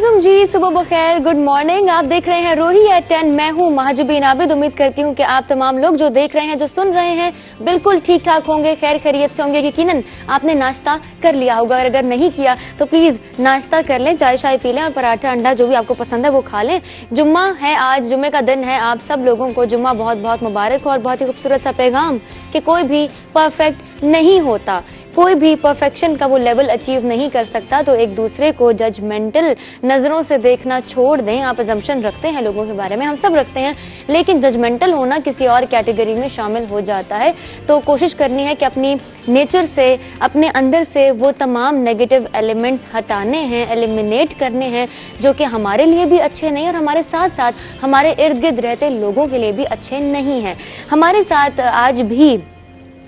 वालेकुम जी, सुबह बखैर, good morning. आप देख रहे हैं रोही एट 10। मैं हूं महजबीन आबिद। उम्मीद करती हूं कि आप तमाम लोग जो देख रहे हैं, जो सुन रहे हैं, बिल्कुल ठीक ठाक होंगे, खैर खैरियत से होंगे। यकीनन आपने नाश्ता कर लिया होगा, और अगर नहीं किया तो प्लीज नाश्ता कर लें, चाय शाय पी लें और पराठा अंडा जो भी आपको पसंद है वो खा लें। जुम्मा है आज, जुम्मे का दिन है। आप सब लोगों को जुम्मा बहुत बहुत मुबारक हो। और बहुत ही खूबसूरत सा पैगाम कि कोई भी परफेक्ट नहीं होता, कोई भी परफेक्शन का वो लेवल अचीव नहीं कर सकता, तो एक दूसरे को जजमेंटल नजरों से देखना छोड़ दें। आप अजम्पशन रखते हैं लोगों के बारे में, हम सब रखते हैं, लेकिन जजमेंटल होना किसी और कैटेगरी में शामिल हो जाता है। तो कोशिश करनी है कि अपनी नेचर से, अपने अंदर से वो तमाम नेगेटिव एलिमेंट्स हटाने हैं, एलिमिनेट करने हैं, जो कि हमारे लिए भी अच्छे नहीं और हमारे साथ साथ हमारे इर्द गिर्द रहते लोगों के लिए भी अच्छे नहीं हैं। हमारे साथ आज भी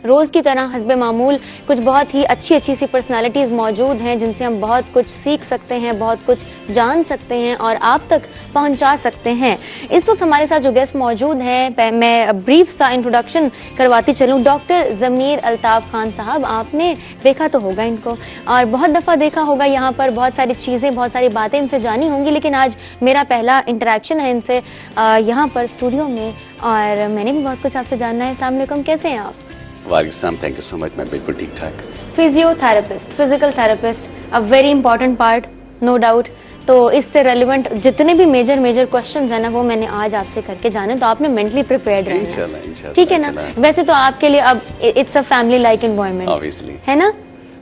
रोज की तरह हस्बे मामूल कुछ बहुत ही अच्छी अच्छी सी पर्सनालिटीज मौजूद हैं, जिनसे हम बहुत कुछ सीख सकते हैं, बहुत कुछ जान सकते हैं और आप तक पहुंचा सकते हैं। इस वक्त हमारे साथ जो गेस्ट मौजूद हैं, मैं ब्रीफ सा इंट्रोडक्शन करवाती चलूं। डॉक्टर जमीर अल्ताफ खान साहब, आपने देखा तो होगा इनको और बहुत दफा देखा होगा, यहाँ पर बहुत सारी चीजें, बहुत सारी बातें इनसे जानी होंगी, लेकिन आज मेरा पहला इंटरेक्शन है इनसे यहाँ पर स्टूडियो में, और मैंने भी बहुत कुछ आपसे जानना है। अस्सलाम वालेकुम, कैसे हैं आप? वालेकुम, थैंक यू सो मच। मैं बिल्कुल ठीक ठाक। Physiotherapist, physical therapist, a very important part, no doubt. तो इससे रेलिवेंट जितने भी मेजर क्वेश्चंस हैं ना, वो मैंने आज आपसे करके जाने, तो आपने मेंटली प्रिपेयर्ड रहना है। इंशाल्लाह, ठीक है ना? वैसे तो आपके लिए अब it's a family like environment, obviously, है ना?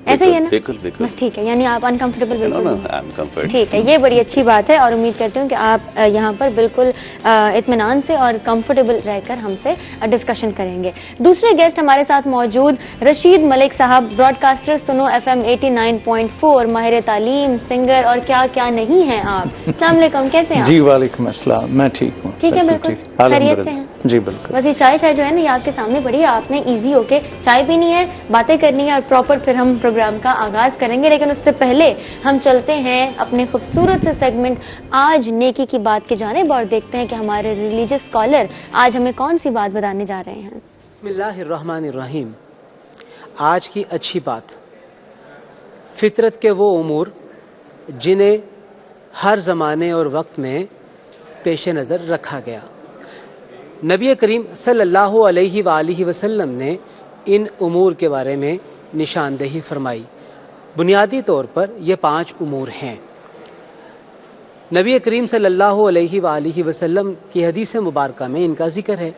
ऐसा ही है ना? बिल्कुल बिल्कुल। बस ठीक है, यानी आप अनकंफर्टेबल बिल्कुल नहीं। ठीक है, ये बड़ी अच्छी बात है और उम्मीद करती हूँ कि आप यहाँ पर बिल्कुल इत्मीनान से और कंफर्टेबल रहकर हमसे डिस्कशन करेंगे। दूसरे गेस्ट हमारे साथ मौजूद रशीद मलिक साहब, ब्रॉडकास्टर सुनो FM 89.4, माहिर तालीम, सिंगर और क्या क्या नहीं है आप। अस्सलाम वालेकुम, कैसे हैं आप? जी वालेकुम अस्सलाम, मैं ठीक हूँ। ठीक है, बिल्कुल खैरियत से हैं? जी बिल्कुल। बस ये चाय जो है ना, ये आपके सामने पड़ी है, आपने इजी होके चाय पीनी है, बातें करनी है और प्रॉपर फिर हम प्रोग्राम का आगाज करेंगे। लेकिन उससे पहले हम चलते हैं अपने खूबसूरत से सेगमेंट आज नेकी की बात की जानिब और देखते हैं कि हमारे रिलीजियस स्कॉलर आज हमें कौन सी बात बताने जा रहे हैं। बिस्मिल्लाहिर्रहमानिर्रहीम। आज की अच्छी बात, फितरत के वो उमूर जिन्हें हर ज़माने और वक्त में पेश नज़र रखा गया। नबी करीम सल्लल्लाहु अलैहि वसल्लम ने इन उमूर के बारे में निशानदेही फरमाई। बुनियादी तौर पर ये 5 उमूर हैं। नबी करीम सल्लल्लाहु अलैहि वसल्लम की हदीस मुबारका में इनका जिक्र है,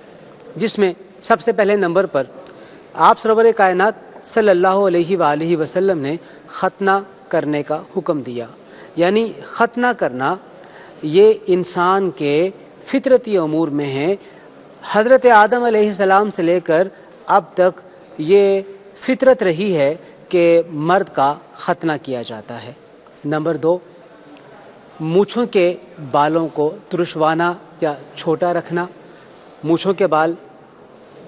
जिसमें सबसे पहले नंबर पर आप सरवर कायनात सल्लल्लाहु अलैहि वसल्लम ने खतना करने का हुक्म दिया। यानी खतना करना ये इंसान के फितरती उमूर में है। हज़रत आदम अलैहिस्सलाम से लेकर अब तक ये फितरत रही है कि मर्द का खतना किया जाता है। नंबर 2, मूँछों के बालों को तुरशवाना या छोटा रखना। मूँछों के बाल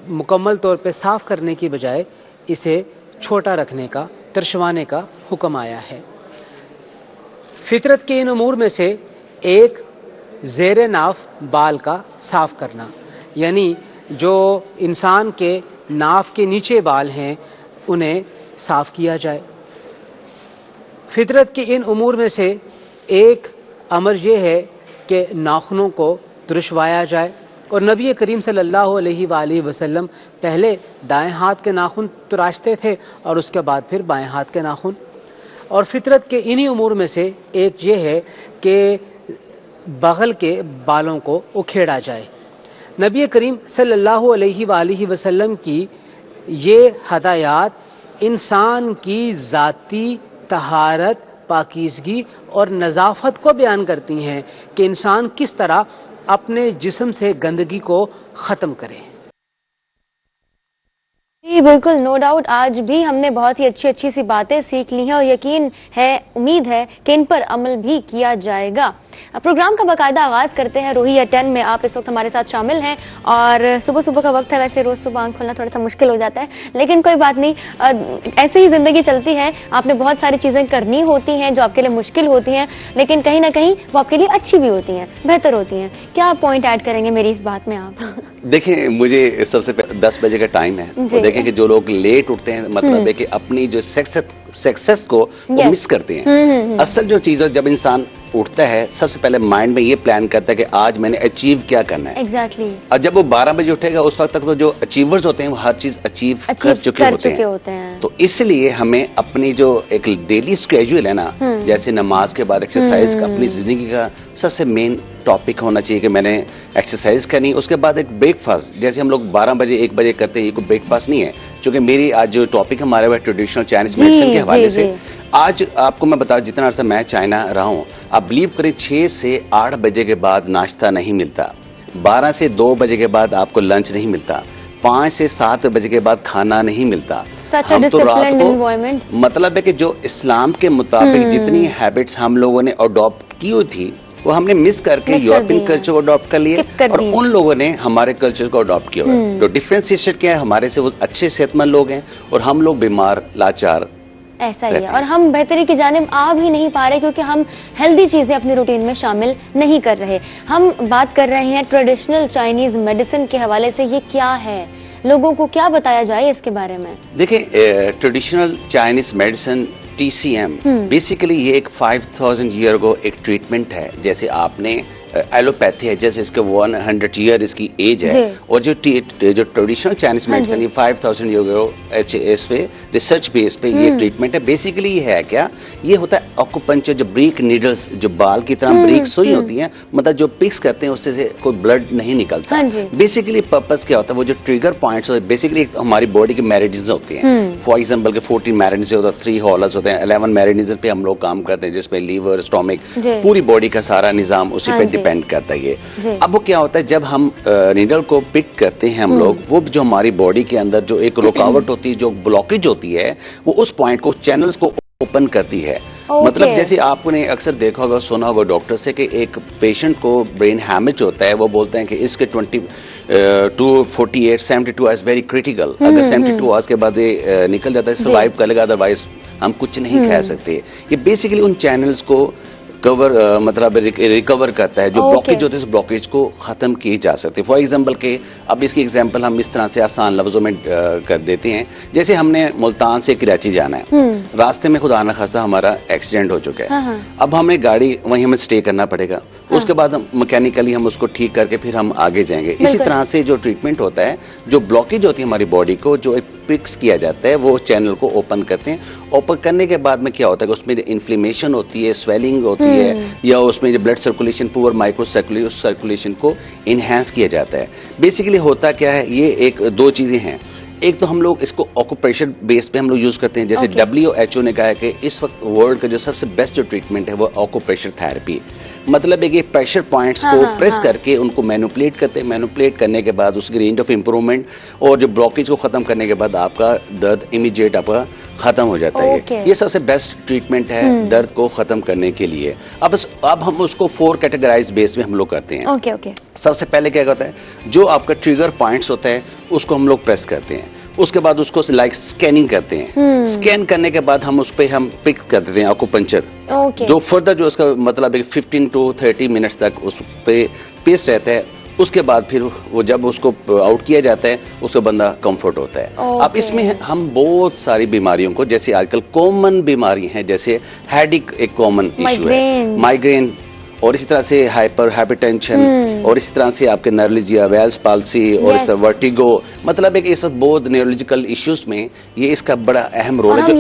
मुकम्मल तौर पे साफ करने की बजाय इसे छोटा रखने का, तुरशवाने का हुक्म आया है। फितरत के इन उमूर में से एक ज़ेरे नाफ बाल का साफ करना, यानी जो इंसान के नाफ के नीचे बाल हैं उन्हें साफ किया जाए। फितरत के इन उमूर में से एक अमर यह है कि नाखूनों को तुरशवाया जाए, और नबी करीम सल्लल्लाहु अलैहि वसल्लम पहले दाएं हाथ के नाखून तराशते थे और उसके बाद फिर बाएं हाथ के नाखून। और फितरत के इन्हीं उमूर में से एक ये है कि बगल के बालों को उखेड़ा जाए। नबी करीम सल्लल्लाहु अलैहि वसल्लम की ये हदायत इंसान की ज़ाती तहारत, पाकीज़गी और नज़ाफ़त को बयान करती हैं कि इंसान किस तरह अपने जिस्म से गंदगी को ख़त्म करे। जी बिल्कुल, नो डाउट। आज भी हमने बहुत ही अच्छी अच्छी सी बातें सीख ली हैं और यकीन है, उम्मीद है कि इन पर अमल भी किया जाएगा। प्रोग्राम का बाकायदा आगाज करते हैं। रोही एट 10 में आप इस वक्त हमारे साथ शामिल हैं और सुबह का वक्त है। वैसे रोज सुबह आंख खोलना थोड़ा सा मुश्किल हो जाता है, लेकिन कोई बात नहीं, ऐसे ही जिंदगी चलती है। आपने बहुत सारी चीजें करनी होती हैं जो आपके लिए मुश्किल होती हैं, लेकिन कहीं ना कहीं वो आपके लिए अच्छी भी होती हैं, बेहतर होती हैं। क्या पॉइंट ऐड करेंगे मेरी इस बात में आप? देखिए, मुझे सबसे पहले 10 बजे का टाइम है, तो देखें कि जो लोग लेट उठते हैं, मतलब है कि अपनी जो सक्सेस को मिस करते हैं। असल जो चीज है, जब इंसान اٹھتا ہے سب سے پہلے مائنڈ میں یہ پلان کرتا ہے کہ آج میں نے اچیو کیا کرنا ہے. ایگزیکٹلی. اور جب وہ 12 بجے اٹھے گا اس وقت تک تو جو اچیورز ہوتے ہیں وہ ہر چیز اچیو کر چکے ہوتے ہیں. تو اس لیے ہمیں اپنی جو ایک ڈیلی اسکیڈول ہے نا, جیسے نماز کے بعد ایکسرسائز کا اپنی زندگی کا سب سے مین ٹاپک ہونا چاہیے کہ میں نے ایکسرسائز کرنی. اس کے بعد ایک بریک فاسٹ, جیسے ہم لوگ 12 بجے 1 بجے کرتے ہیں, یہ کوئی بریک فاسٹ نہیں ہے. چونکہ میری آج جو ٹاپک ہمارے وہ ٹریڈیشنل چائنیز میڈیسن کے حوالے سے, آج آپ کو میں بتاؤں جتنا عرصہ میں چائنا رہا ہوں, آپ بلیو کریں 6 سے 8 بجے کے بعد ناشتہ نہیں ملتا, 12 سے 2 بجے کے بعد آپ کو لنچ نہیں ملتا, 5 سے 7 بجے کے بعد کھانا نہیں ملتا. ہم تو رات کو, مطلب ہے کہ جو اسلام کے مطابق جتنی ہیبٹس ہم لوگوں نے اڈاپٹ کی ہوئی تھی وہ ہم نے مس کر کے یورپین کلچر کو اڈاپٹ کر لیے, اور ان لوگوں نے ہمارے کلچر کو اڈاپٹ کیا ہوا ہے. تو ڈفرینسیشن کیا ہے, ہمارے سے وہ اچھے صحت مند لوگ ہیں اور ہم لوگ بیمار لاچار. ایسا ہی ہے, اور ہم بہتری کی جانب آ بھی نہیں پا رہے کیونکہ ہم ہیلدی چیزیں اپنی روٹین میں شامل نہیں کر رہے. ہم بات کر رہے ہیں ٹریڈیشنل چائنیز میڈیسن کے حوالے سے, یہ کیا ہے, لوگوں کو کیا بتایا جائے اس کے بارے میں؟ دیکھیں, traditional Chinese medicine TCM basically یہ ایک 5000 ایئر کو ایک ٹریٹمنٹ ہے. جیسے آپ نے ایلوپیتھی ہے, جیسے اس کے 100 ایئر اس کی ایج ہے, اور جو ٹریڈیشنل چائنیز میڈیسن یہ 5000 ایئر اس پہ ریسرچ بیس پہ یہ ٹریٹمنٹ ہے. بیسیکلی یہ ہے کیا, یہ ہوتا ہے آکوپنچر, جو بریک نیڈلز جو بال کی طرح بریک سوئی ہوتی ہیں, مطلب جو پکس کرتے ہیں اس سے کوئی بلڈ نہیں نکلتا. بیسیکلی پرپز کیا ہوتا ہے, وہ جو ٹریگر پوائنٹس ہوتے ہیں بیسیکلی ہماری باڈی کے میریڈز ہوتے ہیں. فار ایگزامپل کہ 14 میریڈز ہوتا ہے, 3 ہالرز ہوتے ہیں, 11 میریڈز پہ ہم لوگ کام کرتے ہیں, جس میں لیور, اسٹومک, پوری باڈی کا سارا نظام اسی پہ ڈیپینڈ کرتا ہے. اب وہ کیا ہوتا ہے, جب ہم نیڈل کو پک کرتے ہیں ہم لوگ, وہ جو ہماری باڈی کے اندر جو ایک رکاوٹ ہوتی ہے, جو بلاکیج ہوتی ہے, وہ اس پوائنٹ کو, چینلز کو اوپن کرتی ہے. مطلب جیسے آپ نے اکثر دیکھا ہوگا, سنا ہوگا ڈاکٹر سے کہ ایک پیشنٹ کو برین ہیمج ہوتا ہے, وہ بولتے ہیں کہ اس کے 48 72 آورس ویری کریٹیکل. اگر 72 آورس کے بعد یہ نکل جاتا ہے سروائیو کر لے گا, ادروائز ہم کچھ نہیں کہہ سکتے. یہ بیسیکلی ان چینلز کو مطلب ریکور کرتا ہے, جو بلاکیج ہوتے ہیں اس بلاکیج کو ختم کی جا سکتے. فار ایگزامپل کہ اب اس کی ایگزامپل ہم اس طرح سے آسان لفظوں میں کر دیتے ہیں. جیسے ہم نے ملتان سے کراچی جانا ہے, راستے میں خدا نخواستہ ہمارا ایکسیڈنٹ ہو چکا ہے, اب ہمیں گاڑی وہیں ہمیں اسٹے کرنا پڑے گا, اس کے بعد ہم میکینیکلی ہم اس کو ٹھیک کر کے پھر ہم آگے جائیں گے. اسی طرح سے جو ٹریٹمنٹ ہوتا ہے, جو بلاکیج ہوتی ہے ہماری باڈی کو, جو ایک فکس کیا جاتا ہے, وہ چینل کو اوپن کرتے ہیں. اوپن کرنے کے بعد میں کیا ہوتا ہے کہ اس میں انفلیمیشن ہوتی ہے, سویلنگ ہوتی ہے, یا اس میں جو بلڈ سرکولیشن, پور مائکرو سرکولیشن کو انہینس کیا جاتا ہے. بیسیکلی ہوتا کیا ہے, یہ ایک 2 چیزیں ہیں. ایک تو ہم لوگ اس کو آکوپیشن بیس پہ ہم لوگ یوز کرتے ہیں, جیسے WHO نے کہا ہے کہ اس وقت ورلڈ کا جو سب سے بیسٹ جو ٹریٹمنٹ ہے وہ آکوپیشر تھراپی. مطلب ہے کہ پریشر پوائنٹس کو پریس کر کے ان کو مینوپلیٹ کرتے ہیں, مینوپلیٹ کرنے کے بعد اس کی رینج آف امپروومنٹ اور جو بلاکیج کو ختم کرنے کے بعد آپ کا درد امیڈیٹ آپ کا ختم ہو جاتا ہے. یہ سب سے بیسٹ ٹریٹمنٹ ہے درد کو ختم کرنے کے لیے. اب ہم اس کو 4 کیٹیگرائز بیس میں ہم لوگ کرتے ہیں. سب سے پہلے کیا ہوتا ہے, جو آپ کا ٹریگر پوائنٹس ہوتا ہے اس کو ہم لوگ پریس کرتے ہیں. اس کے بعد اس کو لائک اسکیننگ کرتے ہیں. اسکین کرنے کے بعد ہم اس پہ ہم فکس کر دیتے ہیں آکوپنچر, جو فردر جو اس کا مطلب 15 to 30 منٹس تک اس پہ پیس رہتا ہے. اس کے بعد پھر وہ جب اس کو آؤٹ کیا جاتا ہے اس کو بندہ کمفرٹ ہوتا ہے. اب اس میں ہم بہت ساری بیماریوں کو, جیسے آج کل کامن بیماری ہیں, جیسے ہیڈیک ایک کامن ایشو ہے, مائیگرین, اور اسی طرح سے ہائپرٹینشن, اور اسی طرح سے آپ کے نیورولوجیا, ویلس پالسی, اور اس طرح ورٹیگو. مطلب ہے کہ اس وقت بہت نیورولوجیکل ایشوز میں یہ اس کا بڑا اہم رول ہے, جو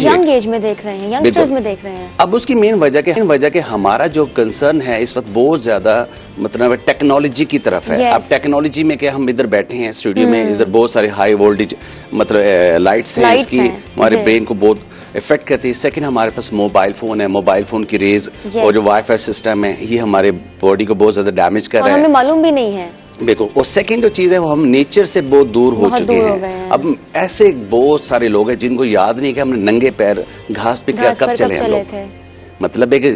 ینگ ایج میں دیکھ رہے ہیں, ینگسٹرز میں دیکھ رہے ہیں. اب اس کی مین وجہ کہ ہمارا جو کنسرن ہے اس وقت بہت زیادہ مطلب ٹیکنالوجی کی طرف ہے. اب ٹیکنالوجی میں کہ ہم ادھر بیٹھے ہیں اسٹوڈیو میں, ادھر بہت سارے ہائی وولٹیج مطلب لائٹس ہیں, اس کی ہمارے برین کو بہت افیکٹ کرتی ہے. سیکنڈ, ہمارے پاس موبائل فون ہے, موبائل فون کی ریز اور جو وائی فائی سسٹم ہے یہ ہمارے باڈی کو بہت زیادہ ڈیمیج کر رہا ہے, ہمیں معلوم بھی نہیں ہے. بالکل. اور سیکنڈ جو چیز ہے وہ ہم نیچر سے بہت دور ہو چکے ہیں. اب ایسے بہت سارے لوگ ہیں جن کو یاد نہیں کہ ہم نے ننگے پیر گھاس پہ کب چلے ہم لوگ. مطلب ہے کہ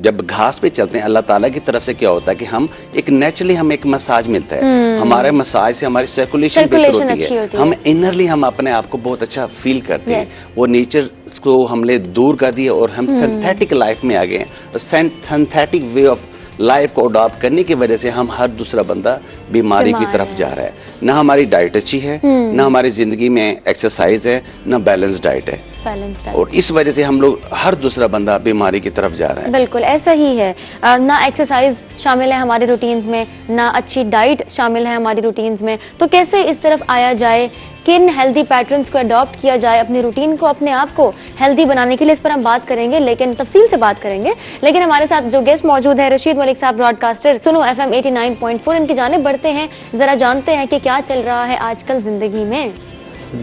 جب گھاس پہ چلتے ہیں اللہ تعالیٰ کی طرف سے کیا ہوتا ہے کہ ہم ایک نیچرلی ہمیں ایک مساج ملتا ہے. ہمارے مساج سے ہماری سرکولیشن بہتر ہوتی ہے, ہم انرلی ہم اپنے آپ کو بہت اچھا فیل کرتے ہیں. وہ نیچر کو ہم نے دور کر دیا اور ہم سنتھیٹک لائف میں آ گئے ہیں. سنتھیٹک وے آف لائف کو اڈاپٹ کرنے کی وجہ سے ہم ہر دوسرا بندہ بیماری کی طرف جا رہا ہے. نہ ہماری ڈائٹ اچھی ہے, نہ ہماری زندگی میں ایکسرسائز ہے, نہ بیلنس ڈائٹ ہے. Balance diet. और इस वजह से हम लोग हर दूसरा बंदा बीमारी की तरफ जा रहा है। बिल्कुल ऐसा ही है। ना एक्सरसाइज शामिल है हमारे रूटीन्स में, ना अच्छी डाइट शामिल है हमारी रूटीन्स में, तो कैसे इस तरफ आया जाए, किन हेल्दी पैटर्न्स को अडॉप्ट किया जाए अपनी रूटीन को, अपने आप को हेल्दी बनाने के लिए, इस पर हम बात करेंगे, लेकिन तफसील से बात करेंगे। लेकिन हमारे साथ जो गेस्ट मौजूद है रशीद मलिक साहब, ब्रॉडकास्टर सुनो FM 89.4, इनकी जानिब बढ़ते हैं, जरा जानते हैं कि क्या चल रहा है आजकल जिंदगी में।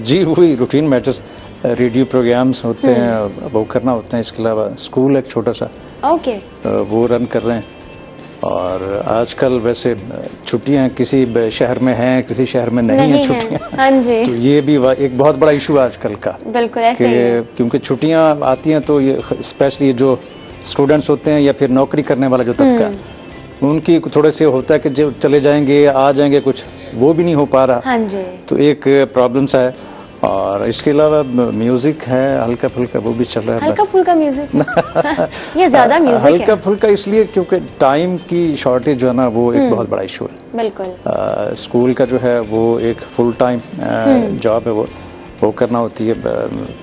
जी वही रूटीन मैटर्स, रेडियो प्रोग्राम्स होते हैं वो करना होते हैं, इसके अलावा स्कूल एक छोटा सा ओके। वो रन कर रहे हैं। और आजकल वैसे छुट्टियां किसी शहर में हैं, किसी शहर में नहीं है छुट्टियां। हाँ जी। तो ये भी एक बहुत बड़ा इशू है आजकल का। बिल्कुल ऐसे ही है। क्योंकि छुट्टियां आती हैं तो ये स्पेशली जो स्टूडेंट्स होते हैं या फिर नौकरी करने वाला जो तबका, उनकी थोड़े से होता है कि जो चले जाएंगे आ जाएंगे, कुछ वो भी नहीं हो पा रहा। हाँ जी। तो एक प्रॉब्लम्स है। और इसके अलावा म्यूजिक है हल्का फुल्का, वो भी चल रहा है। हल्का फुल्का म्यूजिक ये ज्यादा म्यूजिक है। हल्का फुल्का इसलिए क्योंकि टाइम की शॉर्टेज जो है ना, वो एक बहुत बड़ा इशू है। बिल्कुल। स्कूल का जो है वो एक फुल टाइम जॉब है, वो करना होती है,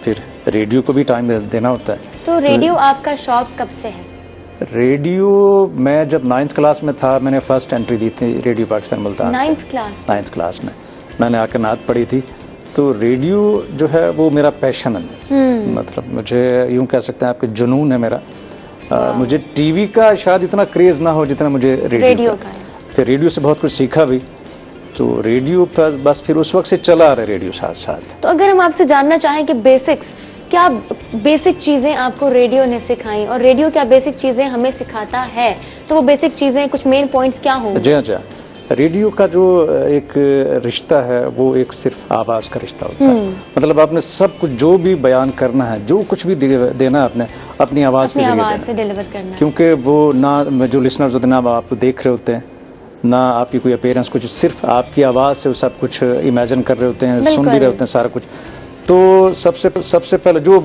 फिर रेडियो को भी टाइम देना होता है। तो रेडियो आपका शौक कब से है? रेडियो मैं जब 9th क्लास में था, मैंने फर्स्ट एंट्री दी थी radio Pakistan Multan. 9th class में मैंने आकर नात पढ़ी थी। तो रेडियो जो है वो मेरा पैशन है, मतलब मुझे यूं कह सकते हैं आपके जुनून है मेरा। मुझे टीवी का शायद इतना क्रेज ना हो जितना मुझे रेडियो का। फिर रेडियो से बहुत कुछ सीखा भी, तो रेडियो पर बस फिर उस वक्त से चला आ रहा है रेडियो साथ साथ। तो अगर हम आपसे जानना चाहें कि बेसिक्स, क्या बेसिक चीजें आपको रेडियो ने सिखाई और रेडियो क्या बेसिक चीजें हमें सिखाता है, तो वो बेसिक चीजें, कुछ मेन पॉइंट्स क्या होंगे? जी हाँ। रेडियो का जो एक रिश्ता है वो एक सिर्फ आवाज का रिश्ता होता है। मतलब आपने सब कुछ जो भी बयान करना है, जो कुछ भी देना है, आपने अपनी आवाज से डिलीवर करना है। क्योंकि वो ना जो लिसनर्स होते हैं ना आपको देख रहे होते हैं, ना आपकी कोई अपीयरेंस, कुछ सिर्फ आपकी आवाज से वो सब कुछ इमेजिन कर रहे होते हैं, सुन भी रहे होते हैं सारा कुछ। तो सबसे पहले जो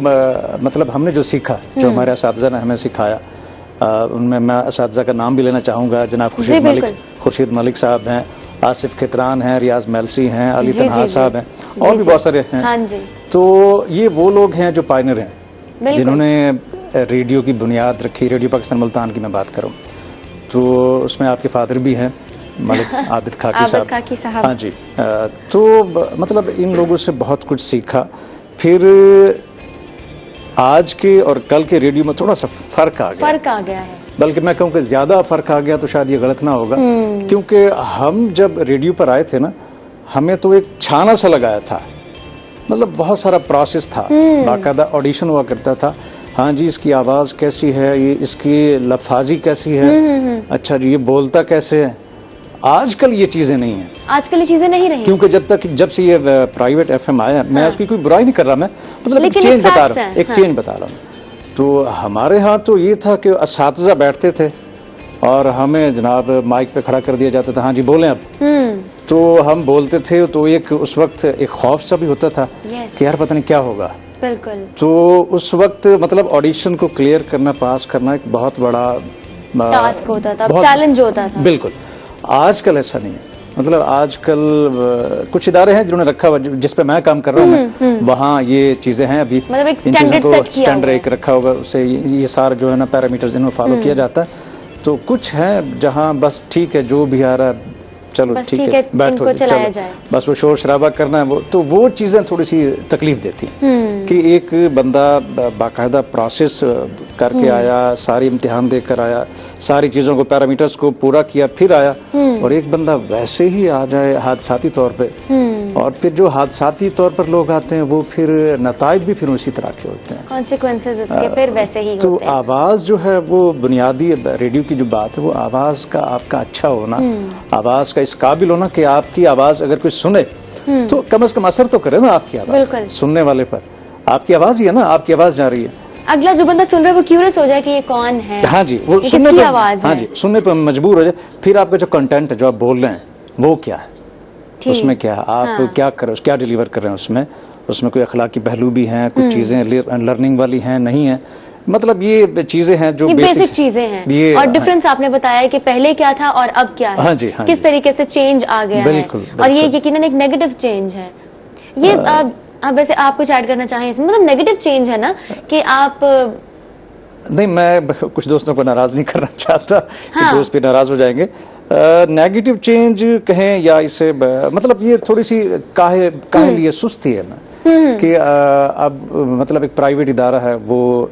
मतलब हमने जो सीखा, जो हमारे असातिज़ा ने हमें सिखाया, उनमें मैं असातिज़ा का नाम भी लेना चाहूँगा। जनाब खुर्शीद मलिक साहब हैं, आसिफ खितरान हैं, रियाज मेलसी हैं, अली तनहा साहब हैं, और भी बहुत सारे हैं। हाँ जी। तो ये वो लोग हैं जो पायनियर हैं, जिन्होंने रेडियो की बुनियाद रखी। रेडियो पाकिस्तान मुल्तान की मैं बात करूँ तो उसमें आपके फादर भी हैं, मलिक आबिद खाकी साहब। हाँ जी। तो मतलब इन लोगों से बहुत कुछ सीखा। फिर आज के और कल के रेडियो में थोड़ा सा फर्क आ गया है। बल्कि मैं कहूँ कि ज्यादा फर्क आ गया तो शायद ये गलत ना होगा, क्योंकि हम जब रेडियो पर आए थे ना, हमें तो एक छाना सा लगाया था, मतलब बहुत सारा प्रोसेस था, बाकायदा ऑडिशन हुआ करता था। हाँ जी, इसकी आवाज कैसी है, ये इसकी लफाजी कैसी है, अच्छा जी ये बोलता कैसे है। आजकल ये चीजें नहीं है, आजकल ये चीजें नहीं रही, क्योंकि जब से ये प्राइवेट FM आया, मैं उसकी कोई बुराई नहीं कर रहा, मैं मतलब एक चेंज बता रहा हूँ, एक चेंज बता रहा हूँ। तो हमारे यहाँ तो ये था कि असातिज़ा बैठते थे और हमें जनाब माइक पे खड़ा कर दिया जाता था, हाँ जी बोलें अब। तो हम बोलते थे, तो एक उस वक्त एक खौफ सा भी होता था कि यार पता नहीं क्या होगा। बिल्कुल। तो उस वक्त मतलब ऑडिशन को क्लियर करना, पास करना एक बहुत बड़ा टास्क होता था, चैलेंज होता था। बिल्कुल। आजकल ऐसा नहीं है, मतलब आजकल कुछ इदारे हैं जिन्होंने रखा हुआ, जिस पे मैं काम कर रहा हूँ, वहाँ ये चीजें हैं अभी, मतलब एक स्टैंडर्ड एक रखा होगा, उससे ये सारा जो है ना पैरामीटर्स इन्होंने फॉलो किया जाता है। तो कुछ है जहाँ बस ठीक है, जो भी आ रहा है चलो ठीक है, बैठो चलाया जाए, बस वो शोर शराबा करना है, वो चीजें थोड़ी सी तकलीफ देती हैं कि एक बंदा बाकायदा प्रोसेस करके आया, सारी इम्तिहान देकर आया, सारी चीजों को पैरामीटर्स को पूरा किया, फिर आया, और एक बंदा वैसे ही आ जाए हादसाती तौर पे, और फिर जो हादसाती तौर पर लोग आते हैं वो फिर नताइज भी फिर उसी तरह के होते हैं, कॉन्सिक्वेंसेस उसके फिर वैसे ही होते हैं। तो आवाज जो है वो बुनियादी रेडियो की जो बात है, वो आवाज का आपका अच्छा होना, आवाज का इस काबिल होना कि आपकी आवाज अगर कोई सुने तो कम से कम असर तो करे ना आपकी आवाज सुनने वाले पर। आपकी आवाज ही है ना, आपकी आवाज जा रही है, अगला जो बंदा सुन रहा है वो क्यूरियस हो जाए कि ये कौन है। हाँ जी, वो सुनने पर आवाज, हाँ जी सुनने पर मजबूर हो जाए। फिर आपका जो कंटेंट है जो आप बोल रहे हैं वो क्या है, उसमें क्या है, आप क्या कर रहे हो, क्या डिलीवर कर रहे हैं, उसमें कोई अखलाकी पहलू भी हैं, कुछ चीजें लर्निंग वाली हैं, नहीं है, मतलब ये चीजें हैं जो बेसिक चीजें हैं। और डिफरेंस आपने बताया कि पहले क्या था और अब क्या है, हाँ जी, हाँ किस तरीके से चेंज आ गया है, और ये यकीनन एक नेगेटिव चेंज है। ये आप वैसे आप कुछ ऐड करना चाहें इसमें, मतलब नेगेटिव चेंज है ना कि आप नहीं, मैं कुछ दोस्तों को नाराज नहीं करना चाहता कि दोस्त भी नाराज हो जाएंगे। नेगेटिव चेंज कहें या इसे मतलब ये थोड़ी सी काहे लिए सुस्ती है ना कि अब मतलब एक प्राइवेट इदारा है, वो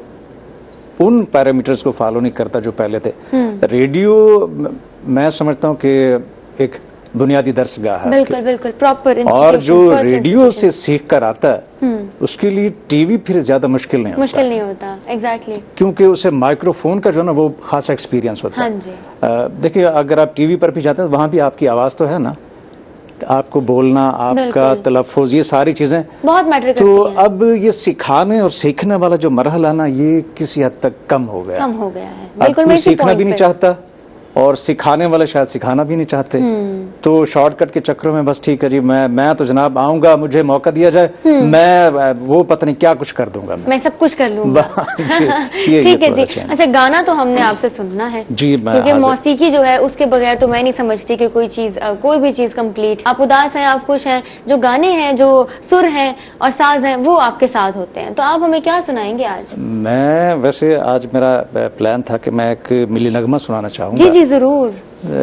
उन पैरामीटर्स को फॉलो नहीं करता जो पहले थे। रेडियो मैं समझता हूं कि एक बुनियादी दर्सगाह है, बिल्कुल बिल्कुल प्रॉपर, और जो रेडियो से सीख कर आता है उसके लिए टीवी फिर ज्यादा मुश्किल नहीं होता। एग्जैक्टली, क्योंकि उसे माइक्रोफोन का जो है ना वो खासा एक्सपीरियंस होता है। हाँ जी। देखिए, अगर आप टीवी पर भी जाते हैं वहां भी आपकी आवाज तो है ना, आपको बोलना, आपका तलफ़ुज़, ये सारी चीजें बहुत मैटर करती तो हैं। अब ये सिखाने और सीखने वाला जो मरहला ना, ये किसी हद तक कम हो गया है। बिल्कुल, कोई मैं सीखना भी नहीं चाहता और सिखाने वाले शायद सिखाना भी नहीं चाहते। तो शॉर्टकट के चक्करों में बस ठीक है जी, मैं तो जनाब आऊंगा, मुझे मौका दिया जाए, मैं वो पता नहीं क्या कुछ कर दूंगा, मैं सब कुछ कर लूंगा। ठीक है जी। अच्छा, गाना तो हमने आपसे सुनना है जी, क्योंकि मौसीकी जो है उसके बगैर तो मैं नहीं समझती कि कोई भी चीज कंप्लीट। आप उदास हैं, आप खुश हैं, जो गाने हैं, जो सुर हैं और साज हैं, वो आपके साथ होते हैं। तो आप हमें क्या सुनाएंगे आज? मैं वैसे आज मेरा प्लान था कि मैं एक मिली नगमा सुनाना चाहूंगा। जी जी जरूर।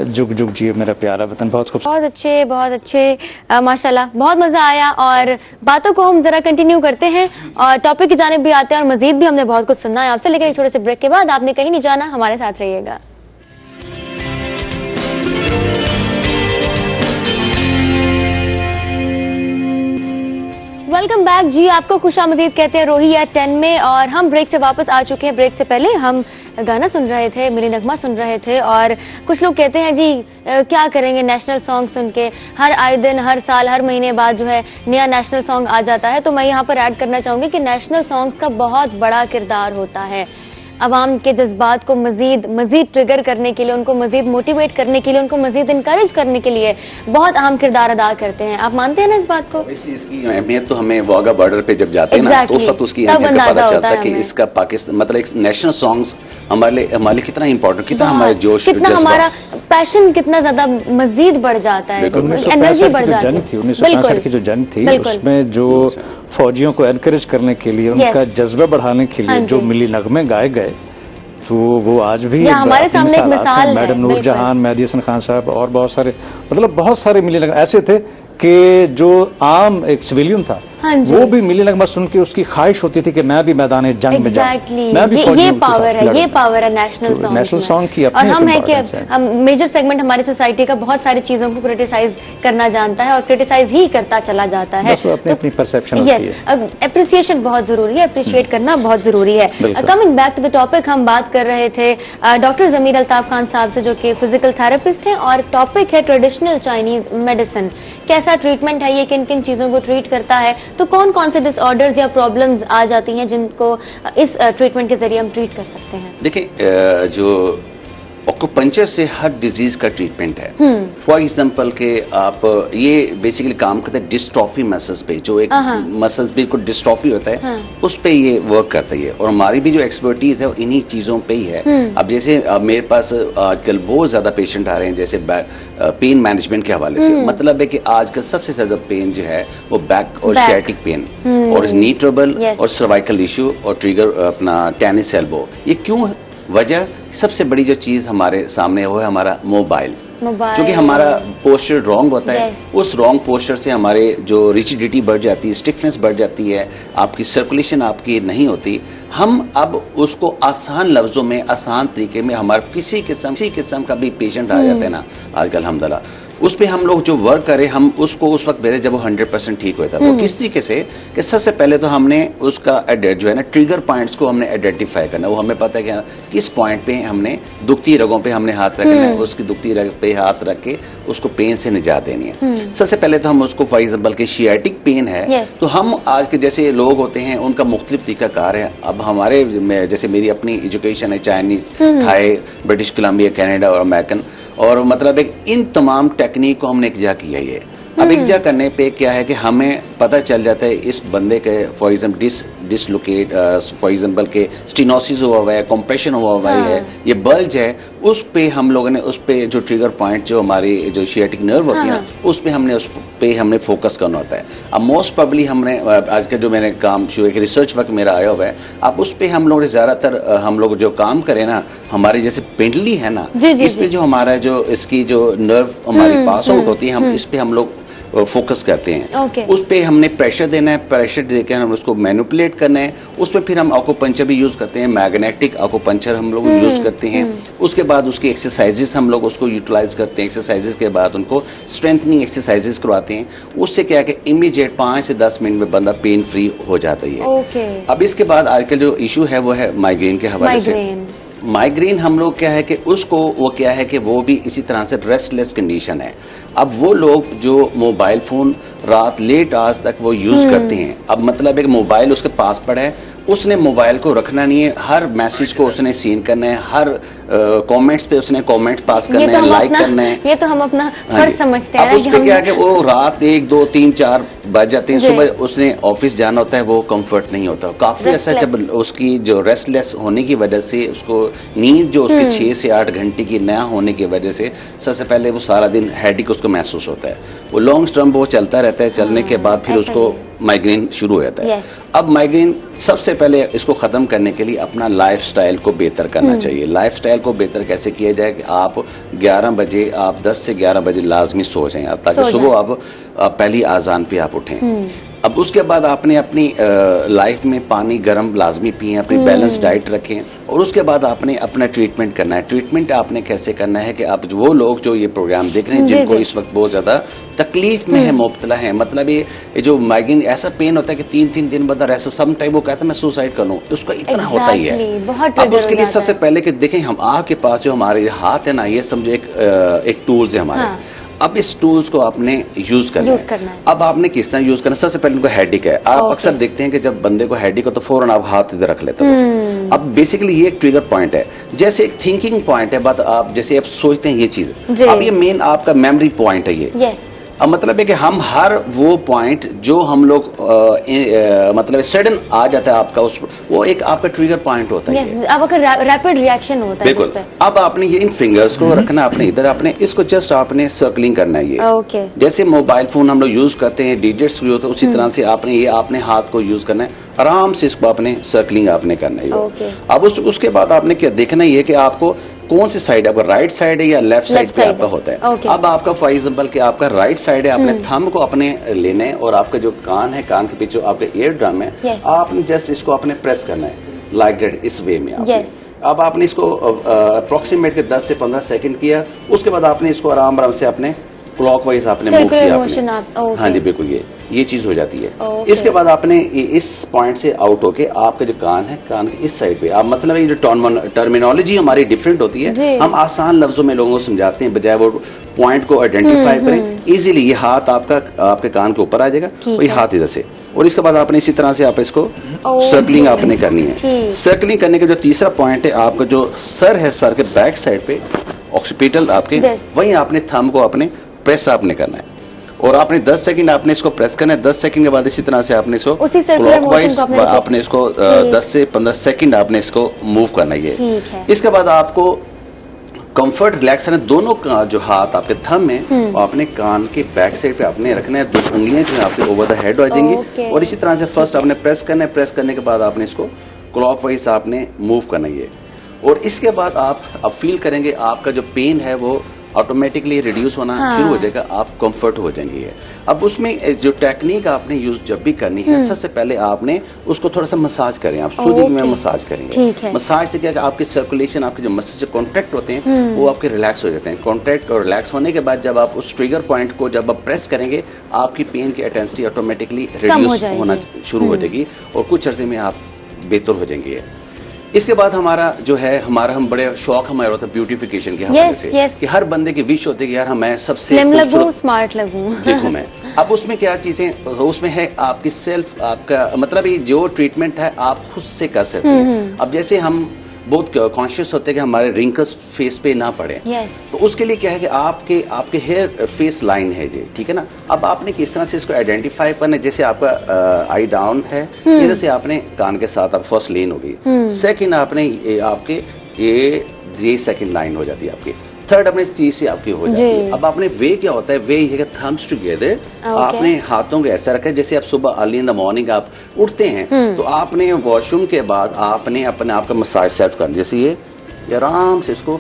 जुग जुग जी मेरा प्यारा वतन। बहुत खूबसूरत, बहुत अच्छे माशाल्लाह, बहुत मजा आया। और बातों को हम जरा कंटिन्यू करते हैं और टॉपिक की जानिब भी आते हैं, और मजीद भी हमने बहुत कुछ सुनना है आपसे, लेकिन एक छोटे से ब्रेक के बाद आपने कहीं नहीं जाना, हमारे साथ रहिएगा। वेलकम बैक जी, आपको खुशामदीद कहते हैं रोही एट 10 में, और हम ब्रेक से वापस आ चुके हैं। ब्रेक से पहले हम गाना सुन रहे थे, मिली नगमा सुन रहे थे, और कुछ लोग कहते हैं जी क्या करेंगे नेशनल सॉन्ग सुन के, हर आए दिन, हर साल, हर महीने बाद जो है नया नेशनल सॉन्ग आ जाता है। तो मैं यहाँ पर ऐड करना चाहूंगी कि नेशनल सॉन्ग्स का बहुत बड़ा किरदार होता है अवाम के जज्बात को मजीद ट्रिगर करने के लिए, उनको मजीद मोटिवेट करने के लिए, उनको मजीद इंकरेज करने के लिए बहुत अहम किरदार अदा करते हैं। आप मानते हैं ना इस बात को? इसकी अहमियत तो हमें वाघा बॉर्डर पे जब जाते हैं ना, तो उस वक्त उसकी अहमियत का पता चलता है कि इसका पाकिस्तान मतलब एक नेशनल सॉन्ग्स हमारे लिए कितना इंपॉर्टेंट, कितना हमारे जोश, कितना हमारा पैशन कितना ज्यादा मजीद बढ़ जाता है, एनर्जी बढ़ जाती है। 1965 की जो जंग थी उसमें जो फौजियों को एनकरेज करने के लिए, उनका जज्बा बढ़ाने के लिए जो मिली नगमे गाए गए, तो वो आज भी हमारे सामने एक मिसाल है। मैडम नूर जहान, मेहदी हसन खान साहब और बहुत सारे, मतलब बहुत सारे मिली नगमे ऐसे थे कि जो आम एक सिविलियन था वो भी मिली नगमा सुन के उसकी ख्वाहिश होती थी कि मैं भी मैदान जंग में जाऊं। मैं भी ये पावर है नेशनल सॉन्ग की। और हम है कि हम मेजर सेगमेंट हमारी सोसाइटी का बहुत सारी चीजों को क्रिटिसाइज करना जानता है और क्रिटिसाइज ही करता चला जाता है। अपनी परसेप्शन होती है। एप्रिसिएशन बहुत जरूरी है, अप्रिशिएट करना बहुत जरूरी है। Coming back to the topic, हम बात कर रहे थे डॉक्टर जमीर अल्ताफ खान साहब से, जो कि फिजिकल थेरेपिस्ट हैं, और टॉपिक है ट्रेडिशनल चाइनीज मेडिसिन। कैसा ट्रीटमेंट है ये, किन किन चीजों को ट्रीट करता है, तो कौन कौन से डिसऑर्डर्स या प्रॉब्लम्स आ जाती हैं जिनको इस ट्रीटमेंट के जरिए हम ट्रीट कर सकते हैं? देखिए, जो ऑक्यूपंचर से हर डिजीज का ट्रीटमेंट है। फॉर एग्जांपल के आप ये बेसिकली काम करते हैं डिस्ट्रॉफी मसल्स पे, जो एक मसल्स बिल्कुल डिस्ट्रॉफी होता है उस पे ये वर्क करता है, और हमारी भी जो एक्सपर्टीज है वो इन्हीं चीजों पे ही है। अब जैसे मेरे पास आजकल बहुत ज्यादा पेशेंट आ रहे हैं, जैसे पेन मैनेजमेंट के हवाले से, मतलब है कि आजकल सबसे ज्यादा पेन जो है वो बैक और सियाटिक पेन और नी ट्रबल और सर्वाइकल इश्यू और ट्रिगर अपना टेनिस एल्बो। ये क्यों वजह, सबसे बड़ी जो चीज हमारे सामने है वो है हमारा मोबाइल, क्योंकि हमारा पोस्चर रॉन्ग होता है। उस रॉन्ग पोस्चर से हमारे जो रिजिडिटी बढ़ जाती है, स्टिफनेस बढ़ जाती है, आपकी सर्कुलेशन आपकी नहीं होती। हम अब उसको आसान लफ्जों में, आसान तरीके में, हमारे किसी किस्म का भी पेशेंट आ जाता है ना आजकल अल्हम्दुलिल्लाह, उस पे हम लोग जो वर्क करें, हम उसको उस वक्त भेजे जब वो 100% ठीक होता है। वो किस तरीके से कि सबसे पहले तो हमने उसका जो है ना ट्रिगर पॉइंट्स को हमने आइडेंटिफाई करना। वो हमें पता है कि किस पॉइंट पे हमने दुखती रगों पे हमने हाथ रखना है, उसकी दुखती रग पे हाथ रख के उसको पेन से निजात देनी है। सबसे पहले तो हम उसको, फॉर एग्जाम्पल के शियाटिक पेन है तो हम आज के जैसे लोग होते हैं उनका मुख्तलिफ तरीकाकार है। अब हमारे जैसे मेरी अपनी एजुकेशन है Chinese, Thai, British Columbia, Canada और अमेरिकन, और मतलब इन तमाम टेक्निक को हमने इकजा किया है। अब इकजा करने पे क्या है कि हमें पता चल जाता है इस बंदे के for example dislocate, for example के स्टिनोसिस हुआ हुआ है, कंप्रेशन हुआ हुआ है, ये बल्ज है, उस पे हम लोगों ने उस पे जो ट्रिगर पॉइंट जो हमारी जो शियाटिक नर्व होती है उस पे हमने फोकस करना होता है। अब मोस्ट प्रॉब्ली हमने आज का जो मैंने काम शुरू किया रिसर्च वर्क मेरा आया हुआ है, अब उस पे हम लोग ज्यादातर हम लोग जो काम करें ना, हमारे जैसे पेंडली है ना, इस पे जो हमारा जो इसकी जो नर्व हमारी पास आउट होती है, हम इस पे हम लोग फोकस करते हैं। उस पे हमने प्रेशर देना है, प्रेशर देकर हम उसको मैनिपुलेट करना है। उस पे फिर हम एक्यूपंक्चर भी यूज करते हैं, मैग्नेटिक एक्यूपंक्चर हम लोग यूज करते हैं। उसके बाद उसकी एक्सरसाइजेस हम लोग उसको यूटिलाइज करते हैं। एक्सरसाइजेस के बाद उनको स्ट्रेंथनिंग एक्सरसाइजेस करवाते हैं। उससे क्या है कि इमीडिएट 5 से 10 मिनट में बंदा पेन फ्री हो जाता है। अब इसके बाद आजकल जो इशू है वो है माइग्रेन के हवाले से। माइग्रेन हम लोग क्या है कि उसको वो क्या है कि वो भी इसी तरह से रेस्टलेस कंडीशन है। अब वो लोग जो मोबाइल फोन रात लेट आज तक वो यूज करते हैं, अब मतलब एक मोबाइल उसके पास पड़ा है, उसने मोबाइल को रखना नहीं है, हर मैसेज को उसने सीन करना है, हर कमेंट्स पे उसने कमेंट पास करना है, लाइक करना है। ये तो हम अपना फर्ज समझते हैं। अब उसपे क्या है कि वो रात 1, 2, 3, 4 बज जाते हैं, सुबह उसने ऑफिस जाना होता है, वो कंफर्ट नहीं होता। काफी ऐसा जब उसकी जो रेस्टलेस होने की वजह से उसको नींद जो उसकी 6 से 8 घंटे की न होने की वजह से सबसे पहले वो सारा दिन हेडेक उसको महसूस होता है। वो लॉन्ग टर्म वो चलता रहता है, चलने के बाद फिर उसको माइग्रेन शुरू हो जाता है। अब माइग्रेन सबसे पहले इसको खत्म करने के लिए अपना लाइफस्टाइल को बेहतर करना चाहिए। लाइफस्टाइल को बेहतर कैसे किया जाए कि आप 11 बजे, आप 10 से 11 बजे लाजमी सो जाएं, ताकि सुबह आप पहली आजान पे आप उठें। अब उसके बाद आपने अपनी लाइफ में पानी गर्म लाजमी पिए, अपनी बैलेंस डाइट रखें, और उसके बाद आपने अपना ट्रीटमेंट करना है। ट्रीटमेंट आपने कैसे करना है कि आप वो लोग जो ये प्रोग्राम देख रहे हैं जिनको इस वक्त बहुत ज्यादा तकलीफ में है, मुब्तला है, मतलब ये जो माइग्रेन ऐसा पेन होता है कि 3-3 दिन बाद ऐसा सम टाइम वो कहता है मैं सुसाइड कर लूं, उसका इतना होता ही है। अब उसके लिए सबसे पहले कि देखें हम आपके पास जो हमारे हाथ है ना, ये समझो एक टूल्स है हमारे। अब इस टूल्स को आपने यूज करना है। अब आपने किस तरह यूज करना है? सबसे पहले उनको हेडेक है, आप अक्सर देखते हैं कि जब बंदे को हेडेक हो तो फौरन आप हाथ इधर रख लेते हो। अब बेसिकली ये एक ट्रिगर पॉइंट है, जैसे एक थिंकिंग पॉइंट है, बात आप जैसे आप सोचते हैं ये चीज, अब ये मेन आपका मेमोरी पॉइंट है ये। अब मतलब है कि हम हर वो पॉइंट जो हम लोग मतलब सडन आ जाता है आपका, उस वो एक आपका ट्रिगर पॉइंट होता है। अब अगर रैपिड रिएक्शन होता है। बिल्कुल। अब आपने ये इन फिंगर्स को रखना आपने इधर, आपने इसको जस्ट आपने सर्कलिंग करना है ये। जैसे मोबाइल फोन हम लोग यूज करते हैं, डिजिट्स यूज होता है, उसी तरह से आपने ये आपने हाथ को यूज करना है, आराम से इसको आपने सर्कलिंग आपने करना है। अब उसके बाद आपने क्या देखना ही है कि आपको कौन सी साइड, आपका राइट साइड है या लेफ्ट साइड पे आपका होता है। अब आपका फॉर एग्जांपल कि आपका राइट साइड है, आपने थंब को अपने लेना है, और आपका जो कान है, कान के पीछे आपका ईयर ड्रम है, आपने जस्ट इसको अपने प्रेस करना है लाइक दैट, इस वे में आपने। अब आपने इसको अप्रोक्सीमेट के 10 से 15 सेकंड किया, उसके बाद आपने इसको आराम आराम से अपने क्लॉकवाइज आपने मूव किया आपने। हाँ जी बिल्कुल, ये चीज हो जाती है। इसके बाद आपने इस पॉइंट से आउट होके आपका जो कान है, कान के इस साइड पे, आप मतलब ये जो टर्मिनोलॉजी हमारी डिफरेंट होती है, हम आसान लफ्जों में लोगों को समझाते हैं, बजाय वो पॉइंट को आइडेंटिफाई करें इजीली। ये हाथ आपका आपके कान के ऊपर आ जाएगा, और ये हाथ इधर से, और इसके बाद आपने इसी तरह से आप इसको सर्कलिंग आपने करनी है। सर्कलिंग करने का जो तीसरा पॉइंट है, आपका जो सर है, सर के बैक साइड पे ऑक्सीपिटल आपके, वहीं आपने थंब को अपने प्रेस आपने करना है, और आपने 10 सेकंड आपने इसको प्रेस करना है। 10 सेकंड के बाद इसी तरह से आपने इसको क्लॉकवाइज आपने इसको 10 से 15 सेकंड आपने इसको मूव करना है। इसके बाद आपको कंफर्ट रिलैक्स है, दोनों का जो हाथ आपके थंब में और अपने कान के बैक साइड पे आपने रखना है, 2 उंगलियां जो है आपके ओवर द हेड आ जाएंगी, और इसी तरह से फर्स्ट आपने प्रेस करना है। प्रेस करने के बाद आपने इसको क्लॉकवाइज आपने मूव करना है, और इसके बाद आप अब फील करेंगे आपका जो पेन है वो ऑटोमेटिकली रिड्यूस होना शुरू हो जाएगा, आप कंफर्ट हो जाएंगे। अब उसमें जो टेक्निक आपने यूज जब भी करनी है, सबसे पहले आपने उसको थोड़ा सा मसाज करें, आप सूदिंग में मसाज करेंगे। मसाज से क्या है, आपकी सर्कुलेशन, आपके जो मसल से कॉन्ट्रैक्ट होते हैं वो आपके रिलैक्स हो जाते हैं। कॉन्ट्रैक्ट और रिलैक्स होने के बाद जब आप उस ट्रिगर पॉइंट को जब आप प्रेस करेंगे, आपकी पेन की इंटेंसिटी ऑटोमेटिकली रिड्यूस होना शुरू हो जाएगी, और कुछ अर्से में आप बेहतर हो जाएंगे। इसके बाद हमारा जो है, हम बड़े शौक हमारा होता है ब्यूटिफिकेशन के हवाले से, कि हर बंदे की विश होती है कि यार मैं सबसे स्मार्ट लगूं देखूं मैं। अब उसमें क्या चीजें उसमें है, आपकी सेल्फ, आपका मतलब ये जो ट्रीटमेंट है आप खुद से कर सकते हैं। अब जैसे हम बहुत कॉन्शियस होते हैं कि हमारे रिंकल्स फेस पे ना पड़े, तो उसके लिए क्या है कि आपके हेयर फेस लाइन है जी, ठीक है ना। अब आपने किस तरह से इसको आइडेंटिफाई करना है, जैसे आपका आई डाउन है, इधर से आपने कान के साथ आप फर्स्ट लेन हो गई, सेकंड आपने आपके ये ये सेकंड लाइन हो जाती है आपकी। थर्ड अपने तीसरी आपकी हो जाती है। अब आपने वे क्या होता है, वे ये है थम्स टुगेदर, आपने हाथों को ऐसा रखा है जैसे आप सुबह अर्ली इन द मॉर्निंग आप उठते हैं तो आपने वॉशरूम के बाद आपने अपने आप का मसाज सेट करना, जैसे ये आराम से इसको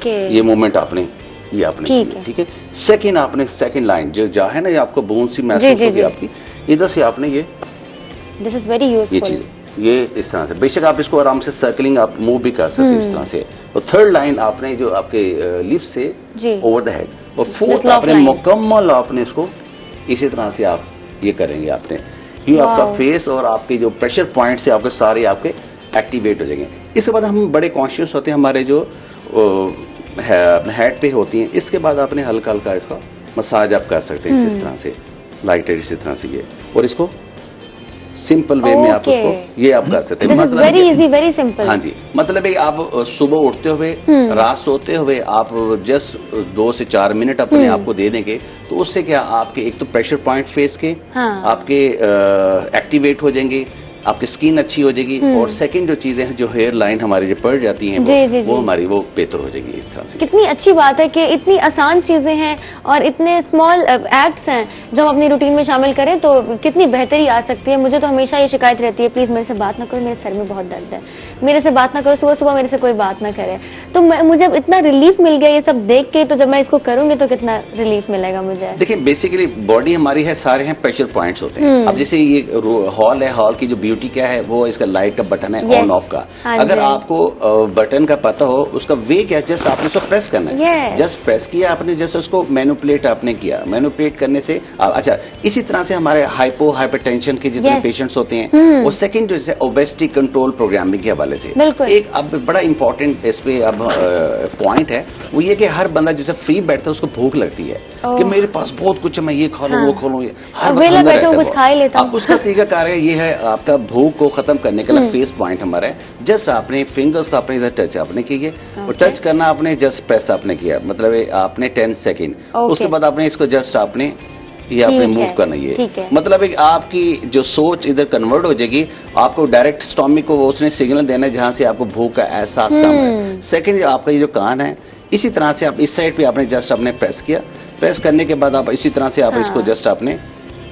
ये मूवमेंट आपने ये आपने ठीक है। सेकंड आपने सेकंड लाइन जो है ना, ये आपको बूंद सी महसूस होगी आपकी, इधर से आपने ये दिस इज वेरी यूजफुल, ये चीज ये इस तरह से, बेशक आप इसको आराम से सर्कलिंग आप मूव भी कर सकते हैं इस तरह से। और थर्ड लाइन आपने जो आपके लिप्स से ओवर द हेड, और फोर्थ आपने मुकम्मल आपने इसको इसी तरह से आप ये करेंगे आपने, ये आपका फेस और आपके जो प्रेशर पॉइंट से आपके सारे आपके एक्टिवेट हो जाएंगे। इसके बाद हम बड़े कॉन्शियस होते हैं, हमारे जो अपने हेड पे होती हैं, इसके बाद आपने हल्का हल्का इसका मसाज आप कर सकते हैं इस तरह से, लाइटेड इसी तरह से ये, और इसको सिंपल वे में आप उसको ये आप कर सकते हैं। मतलब वेरी इजी, वेरी सिंपल। हाँ जी, मतलब आप सुबह उठते हुए रात सोते हुए आप जस्ट 2 से 4 मिनट अपने आप को दे देंगे तो उससे क्या आपके एक तो प्रेशर पॉइंट फेस के आपके एक्टिवेट हो जाएंगे, आपकी स्किन अच्छी हो जाएगी, और सेकंड जो चीजें हैं, जो हेयर लाइन हमारी जो पड़ जाती हैं वो हमारी वो बेहतर हो जाएगी इस तरह से। कितनी अच्छी बात है कि इतनी आसान चीजें हैं और इतने स्मॉल एक्ट्स हैं जो हम अपनी रूटीन में शामिल करें तो कितनी बेहतरी आ सकती है। मुझे तो हमेशा ये शिकायत रहती है, प्लीज मेरे से बात ना करो, मेरे सर में बहुत दर्द है, मेरे से बात ना करो, सुबह सुबह मेरे से कोई बात ना करे। तो मुझे इतना रिलीफ मिल गया ये सब देख के, तो जब मैं इसको करूंगी तो कितना रिलीफ मिलेगा मुझे। देखिए बेसिकली बॉडी हमारी है, सारे हैं प्रेशर पॉइंट्स होते हैं। अब जैसे ये हॉल है, हॉल की जो ब्यूटी क्या है, वो इसका लाइट का बटन है ऑन ऑफ का। अगर आपको बटन का पता हो उसका वे क्या, जस्ट आपने उसको प्रेस करना है, जस्ट प्रेस किया आपने, जस्ट उसको मैनिपुलेट आपने किया, मैनिपुलेट करने से अच्छा इसी तरह से हमारे हाइपरटेंशन के जितने पेशेंट्स होते हैं, और सेकंड जो है ओबेसिटी कंट्रोल प्रोग्रामिंग के हवाले से एक अब बड़ा इंपॉर्टेंट इस पे अब पॉइंट है, वो ये कि हर बंदा जैसे फ्री बैठता है उसको भूख लगती है कि मेरे पास बहुत कुछ है, मैं ये खा लूं वो खा लूं, हर वक्त कुछ खा ही लेता हूं। अब उसका तरीका कार है ये है आपका भूख को खत्म करने के लिए फेस पॉइंट हमारा है, जस्ट आपने फिंगर्स को अपने इधर टच आपने किए, और टच करना आपने जस्ट प्रेस आपने किया, मतलब आपने 10 सेकेंड, उसके बाद आपने इसको जस्ट आपने ये आपने मूव करना है, मतलब एक आपकी जो सोच इधर कन्वर्ट हो जाएगी, आपको डायरेक्ट स्टोमिक को उसने सिग्नल देना है जहां से आपको भूख का एहसास कम है। सेकंड आपका ये जो कान है, इसी तरह से आप इस साइड पे आपने जस्ट आपने प्रेस किया, प्रेस करने के बाद आप इसी तरह से आप इसको जस्ट आपने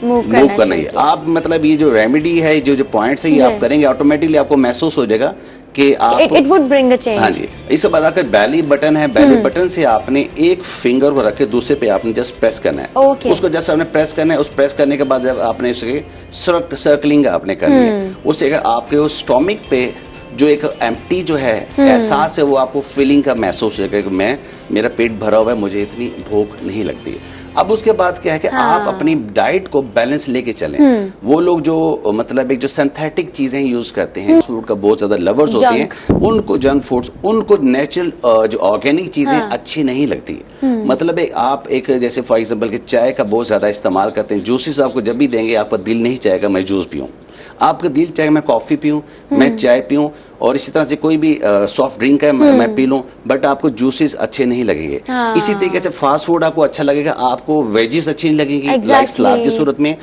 मूव करना है। आप मतलब ये जो रेमेडी है, जो पॉइंट्स है, ये आप करेंगे ऑटोमेटिकली आपको महसूस हो जाएगा कि आप it would bring the change. हाँ जी, इसके बाद आकर बैली बटन है, बैली बटन से आपने एक फिंगर को रखे, दूसरे पे आपने जस्ट प्रेस करना है, उसको जस्ट आपने प्रेस करना है, उस प्रेस करने के बाद जब आपने उसके सर्कलिंग आपने करनी है, उससे आपके उस स्टोमिक पे जो एक एम्प्टी जो है एहसास है, वो आपको फीलिंग का महसूस होगा कि मेरा पेट भरा हुआ है, मुझे इतनी भूख नहीं लगती। अब उसके बाद क्या है कि आप अपनी डाइट को बैलेंस लेके चलें। वो लोग जो मतलब एक जो सिंथेटिक चीजें यूज करते हैं, फूड का बहुत ज्यादा लवर्स होते हैं, उनको जंक फूड्स, उनको नेचुरल जो ऑर्गेनिक चीजें अच्छी नहीं लगती। मतलब आप एक जैसे फॉर एग्जांपल कि चाय का बहुत ज्यादा इस्तेमाल करते हैं, जूसेस आपको जब भी देंगे आपका दिल नहीं चाहेगा मैं जूस पीऊं, आपका दिल चाहे मैं कॉफी पीऊं, मैं चाय पीऊं, और इसी तरह से कोई भी सॉफ्ट ड्रिंक है मैं पी लूं, बट आपको जूसेस अच्छे नहीं लगेंगे। इसी तरीके से फास्ट फूड आपको अच्छा लगेगा, आपको वेजीज अच्छी नहीं लगेगी, लाइक सलाद की सूरत में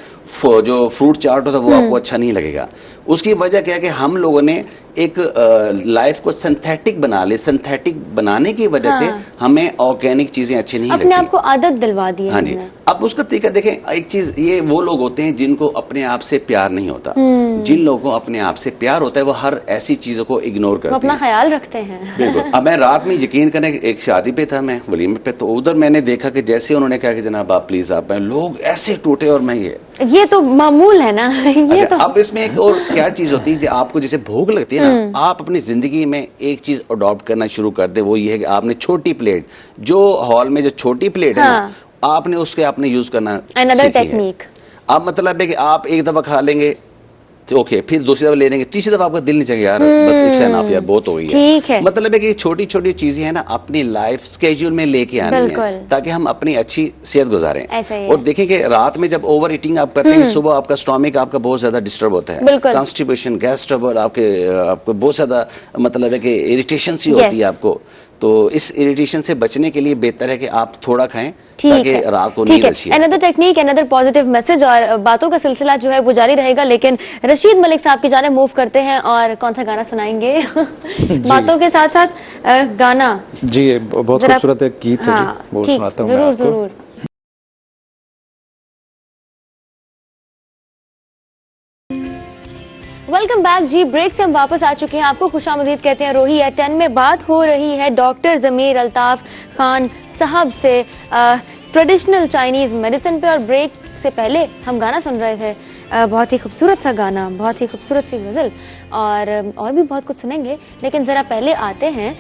जो फ्रूट चाट होता है वो आपको अच्छा नहीं लगेगा। उसकी वजह क्या है कि हम लोगों ने एक लाइफ को सिंथेटिक बना ले, सिंथेटिक बनाने की वजह से हमें ऑर्गेनिक चीजें अच्छी नहीं लगती, अपने आप को आदत दिलवा दी है। हाँ जी, अब उसका तरीका देखें, एक चीज ये वो लोग होते हैं जिनको अपने आप से प्यार नहीं होता, जिन लोगों को अपने आप से प्यार होता है वो हर ऐसी चीजों को इग्नोर करते हैं, अपना ख्याल रखते हैं। बिल्कुल। अब मैं रात में यकीन करें एक शादी पे था, मैं वलीमे पे, तो उधर मैंने देखा कि जैसे उन्होंने कहा कि जनाब आप प्लीज आप, लोग ऐसे टूटे और मैं ये तो मामूल है ना। ये तो अब इसमें एक और क्या चीज होती है, आपको जैसे भूख लगती है ना, आप अपनी जिंदगी में एक चीज अडॉप्ट करना शुरू कर दे, वो ये है कि आपने छोटी प्लेट, जो हॉल में जो छोटी प्लेट है ना, आपने उसके आपने यूज करना अनदर टेक्निक। अब मतलब है कि आप एक दफा खा लेंगे ओके, फिर दूसरी दफा ले लेंगे, तीसरी दफा आपका दिल नहीं चाहिए यार, बस इट्स एनफ यार, बहुत हो गई है। ठीक है, मतलब है कि छोटी छोटी चीजें हैं ना अपनी लाइफ स्केड्यूल में लेके आनी है, ताकि हम अपनी अच्छी सेहत गुजारें। और देखें कि रात में जब ओवर ईटिंग आप करते हैं, सुबह आपका स्टोमिक आपका बहुत ज्यादा डिस्टर्ब होता है, कॉन्स्टिपेशन, गैस ट्रबल, आपको बहुत ज्यादा मतलब है कि इरिटेशन सी होती है आपको, تو اس اریٹیشن سے بچنے کے لیے بہتر ہے کہ آپ تھوڑا کھائیں تاکہ رات کو نیند اچھی آئے. another technique, another positive message, اور باتوں کا سلسلہ جو ہے وہ جاری رہے گا. لیکن رشید ملک صاحب کی جانب موو کرتے ہیں اور کون سا گانا سنائیں گے؟ باتوں کے ساتھ ساتھ گانا جی بہت خوبصورت ایک گیت ہے وہ سناتا ہوں. ضرور ضرور. ویلکم بیک جی. بریک سے ہم واپس آ چکے ہیں. آپ کو خوش آمدید کہتے ہیں. روہی ایٹ 10 میں بات ہو رہی ہے ڈاکٹر ضمیر الطاف خان صاحب سے ٹریڈیشنل چائنیز میڈیسن پہ, اور بریک سے پہلے ہم گانا سن رہے تھے. بہت ہی خوبصورت سا گانا, بہت ہی خوبصورت سی غزل, اور بھی بہت کچھ سنیں گے. لیکن ذرا پہلے آتے ہیں